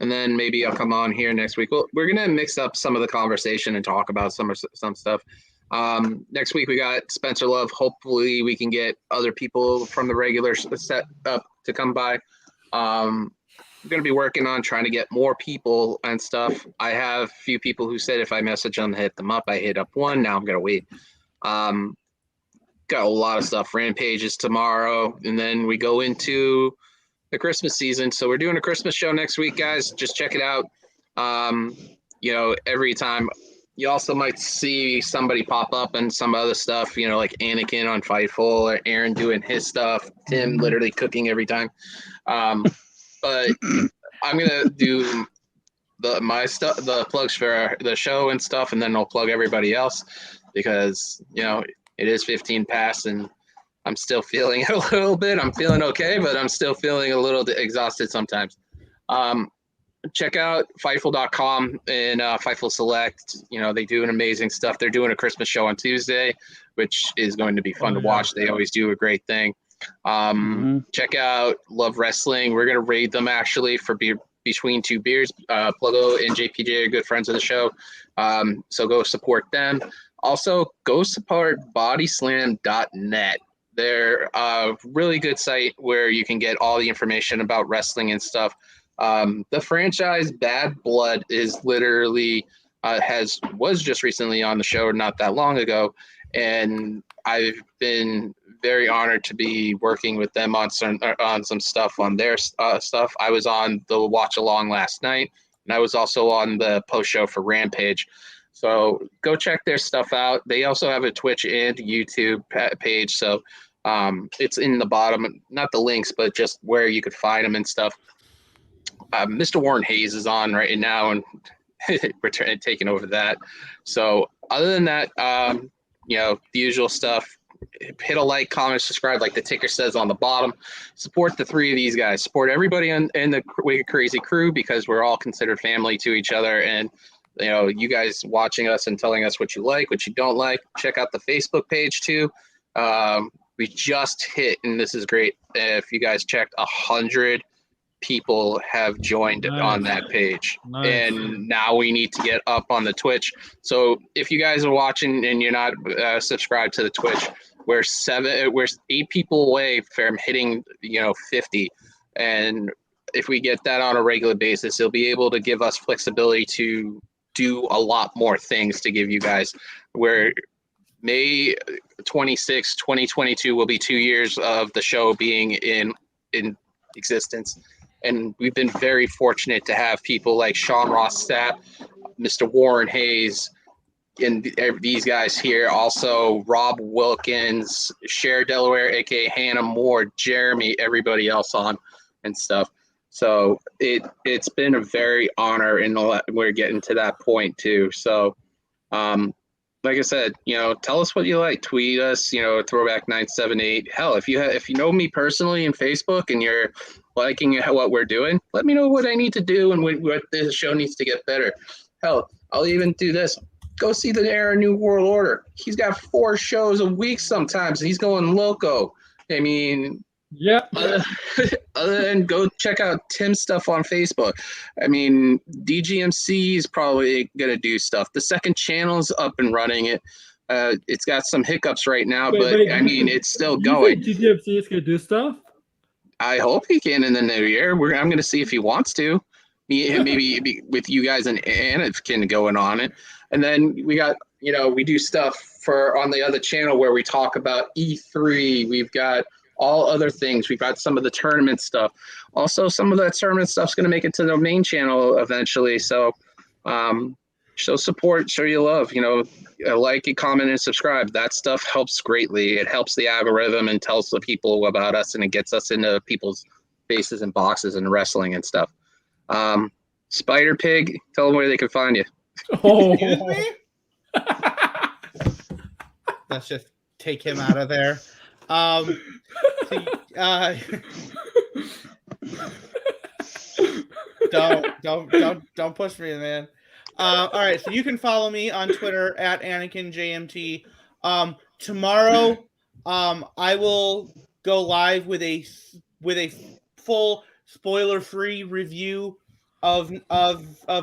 And then maybe I'll come on here next week. Well, we're going to mix up some of the conversation and talk about some stuff. Next week we got Spencer Love. Hopefully we can get other people from the regular set up to come by. I'm going to be working on trying to get more people and stuff. I have a few people who said if I message them, hit them up. I hit up one. Now I'm going to wait. Got a lot of stuff. Rampages tomorrow. And then we go into the Christmas season. So we're doing a Christmas show next week, guys. Just check it out. Every time. You also might see somebody pop up and some other stuff, like Anakin on Fightful or Aaron doing his stuff. Tim literally cooking every time. But I'm gonna do the plugs for the show and stuff, and then I'll plug everybody else because it is 15 past and I'm still feeling it a little bit. I'm feeling okay, but I'm still feeling a little exhausted sometimes. Check out Fightful.com and Fightful Select. They do an amazing stuff. They're doing a Christmas show on Tuesday, which is going to be fun to watch. They always do a great thing. Check out Love Wrestling. We're gonna raid them actually for Between Two Beers. Pluggo and JPJ are good friends of the show, so go support them. Also, go support bodyslam.net. They're a really good site where you can get all the information about wrestling and stuff. The franchise Bad Blood is literally was just recently on the show not that long ago, and I've been very honored to be working with them on some stuff on their stuff. I was on the watch along last night, and I was also on the post show for Rampage. So go check their stuff out. They also have a Twitch and YouTube page. So it's in the bottom, not the links, but just where you could find them and stuff. Mr. Warren Hayes is on right now, and we're taking over that. So other than that, the usual stuff. Hit a like, comment, subscribe, like the ticker says on the bottom. Support the three of these guys. Support everybody in the Wicked Crazy crew because we're all considered family to each other. And you guys watching us and telling us what you like, what you don't like. Check out the Facebook page too. We just hit, and this is great. If you guys checked, 100 people have joined on that page. And now we need to get up on the Twitch. So if you guys are watching and you're not subscribed to the Twitch, we're 8 people away from hitting 50. And if we get that on a regular basis, it'll be able to give us flexibility to do a lot more things to give you guys. Where May 26, 2022 will be 2 years of the show being in existence. And we've been very fortunate to have people like Sean Ross Sapp, Mr. Warren Hayes, and these guys here. Also, Rob Wilkins, Cher Delaware, a.k.a. Hannah Moore, Jeremy, everybody else on and stuff. So it's been a very honor, and we're getting to that point too. So, like I said, tell us what you like. Tweet us, Throwback978. Hell, if you know me personally in Facebook and you're liking what we're doing, let me know what I need to do and what this show needs to get better. Hell, I'll even do this. Go see the Era New World Order. He's got 4 shows a week sometimes. He's going loco. I mean, yeah. Other than go check out Tim's stuff on Facebook. I mean, DGMC is probably going to do stuff. The second channel's up and running. It's got some hiccups right now, but it's still going. DGMC is going to do stuff? I hope he can in the new year. I'm going to see if he wants to. Maybe with you guys and Anakin going on it. And then we got, we do stuff on the other channel where we talk about E3. We've got all other things. We've got some of the tournament stuff. Also, some of that tournament stuff's going to make it to the main channel eventually. So show support, show your love. Like, comment, and subscribe. That stuff helps greatly. It helps the algorithm and tells the people about us, and it gets us into people's faces and boxes and wrestling and stuff. Spider Pig, tell them where they can find you. Oh. Excuse me? Let's just take him out of there. See, don't push me, man. All right, so you can follow me on Twitter at AnakinJMT. Tomorrow, I will go live with a full spoiler-free review of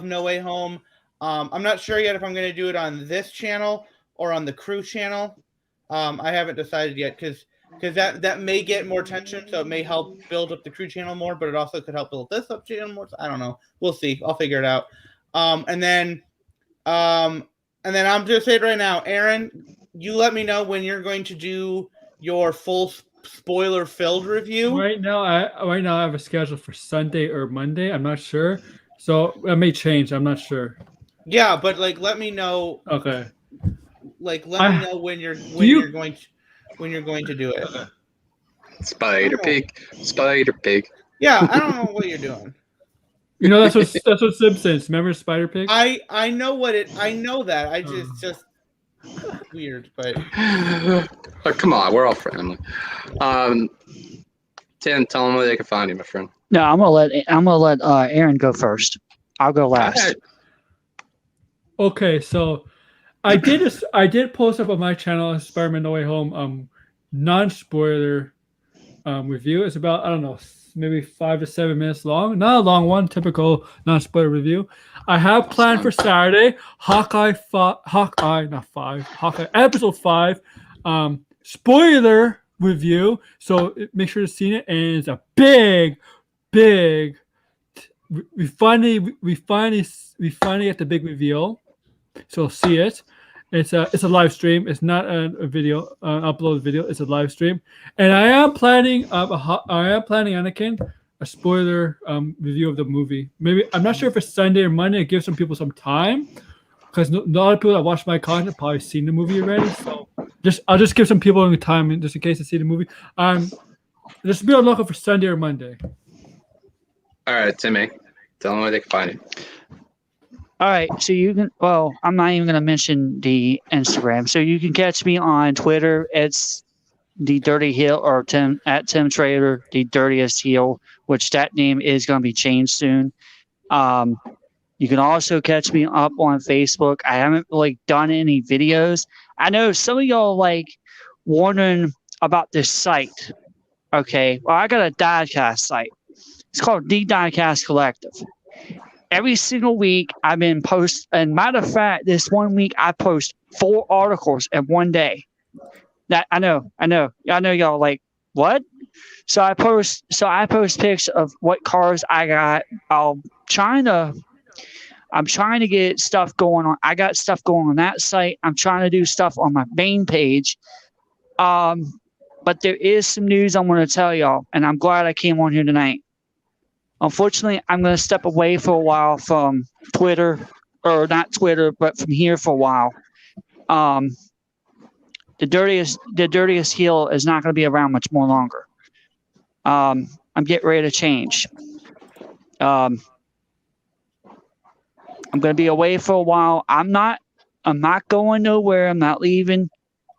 No Way Home. I'm not sure yet if I'm going to do it on this channel or on the crew channel. I haven't decided yet because that may get more attention, so it may help build up the crew channel more, but it also could help build this up channel more. So I don't know. We'll see. I'll figure it out. And then I'm just saying right now, Aaron, you let me know when you're going to do your full spoiler-filled review. Right now, I have a schedule for Sunday or Monday. I'm not sure, so that may change. I'm not sure. Yeah, but like, let me know. Okay. Like, let me know when you're going to do it. Spider Pig. Yeah, I don't know what you're doing. You know that's what Simpsons. Remember Spider Pig? I know what it. I know that. I just weird, but Oh, come on, we're all friendly. Tim, tell them where they can find you, my friend. No, I'm gonna let Aaron go first. I'll go last. Okay, so I did post up on my channel Spiderman No Way Home non-spoiler review. It's about, I don't know, maybe 5 to 7 minutes long. Not a long one, typical non-spoiler review. I have planned for Saturday Hawkeye episode 5 spoiler review. So make sure to see it, and it's a big we finally get the big reveal. So see it. It's a live stream. It's not a video, upload video. It's a live stream, and I am planning Anakin a spoiler review of the movie. Maybe I'm not sure if it's Sunday or Monday. It gives some people some time because a lot of people that watch my content probably seen the movie already. So I'll just give some people time just in case they see the movie. Just be on the lookout for Sunday or Monday. All right, Timmy, tell them where they can find you. All right, so you can. Well, I'm not even going to mention the Instagram. So you can catch me on Twitter. It's the Dirty Heel, or Tim Trader, the Dirtiest Heel, which that name is going to be changed soon. You can also catch me up on Facebook. I haven't done any videos. I know some of y'all wondering about this site. Okay, well, I got a diecast site. It's called The Diecast Collective. Every single week I've been post, and matter of fact, this one week I post 4 articles in one day. That I know y'all what? So I post pics of what cars I got. I'm trying to get stuff going on. I got stuff going on that site. I'm trying to do stuff on my main page. But there is some news I want to tell y'all, and I'm glad I came on here tonight. Unfortunately, I'm going to step away for a while from Twitter, or not Twitter, but from here for a while. The dirtiest heel is not going to be around much more longer. I'm getting ready to change. I'm going to be away for a while. I'm not going nowhere. I'm not leaving.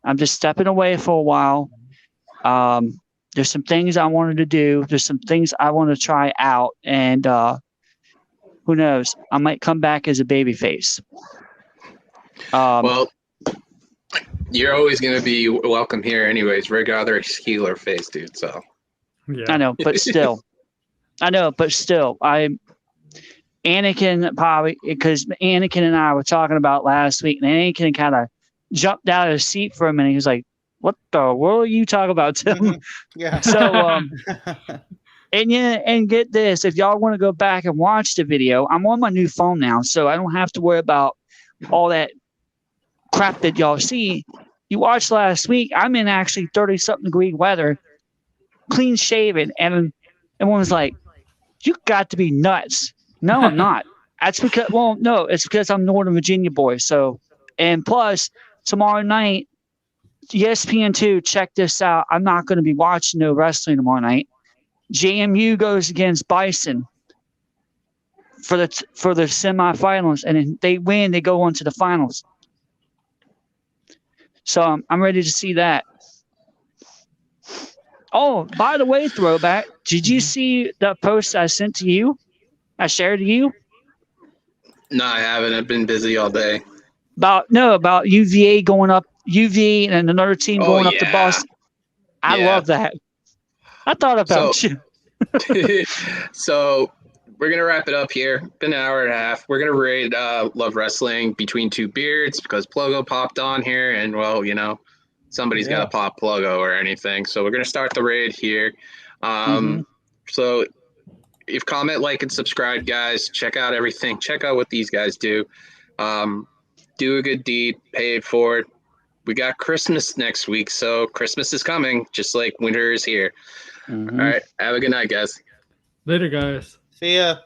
I'm just stepping away for a while. There's some things I wanted to do. There's some things I want to try out, and who knows? I might come back as a babyface. Well, you're always going to be welcome here, anyways, regardless heel or face, dude. So yeah. I know, but still, Anakin probably, because Anakin and I were talking about last week, and Anakin kind of jumped out of his seat for a minute. He was like, "What the world are you talking about, Tim?" Yeah. So, and get this, if y'all want to go back and watch the video, I'm on my new phone now, so I don't have to worry about all that crap that y'all see. You watched last week. I'm in actually 30-something degree weather, clean shaven, and everyone was like, "You got to be nuts." No, I'm not. That's because, no, it's because I'm Northern Virginia boy. So, and plus tomorrow night, ESPN2, check this out. I'm not going to be watching no wrestling tomorrow night. JMU goes against Bison for the semifinals, and if they win, they go on to the finals. So I'm ready to see that. Oh, by the way, throwback. Did you see the post I sent to you? I shared to you No, I haven't. I've been busy all day. about UVA going up, UVA and another team Oh, going up to yeah. Boston. I Yeah. love that. I thought about you. So we're gonna wrap it up here. Been an hour and a half. We're gonna rate Love Wrestling Between Two Beards because Plogo popped on here, and well, somebody's got to pop Plogo or anything. So we're gonna start the raid here. So if comment, like, and subscribe, guys. Check out everything. Check out what these guys do. Do a good deed. Pay it forward. We got Christmas next week, so Christmas is coming, just like winter is here. All right. Have a good night, guys. Later, guys. See ya.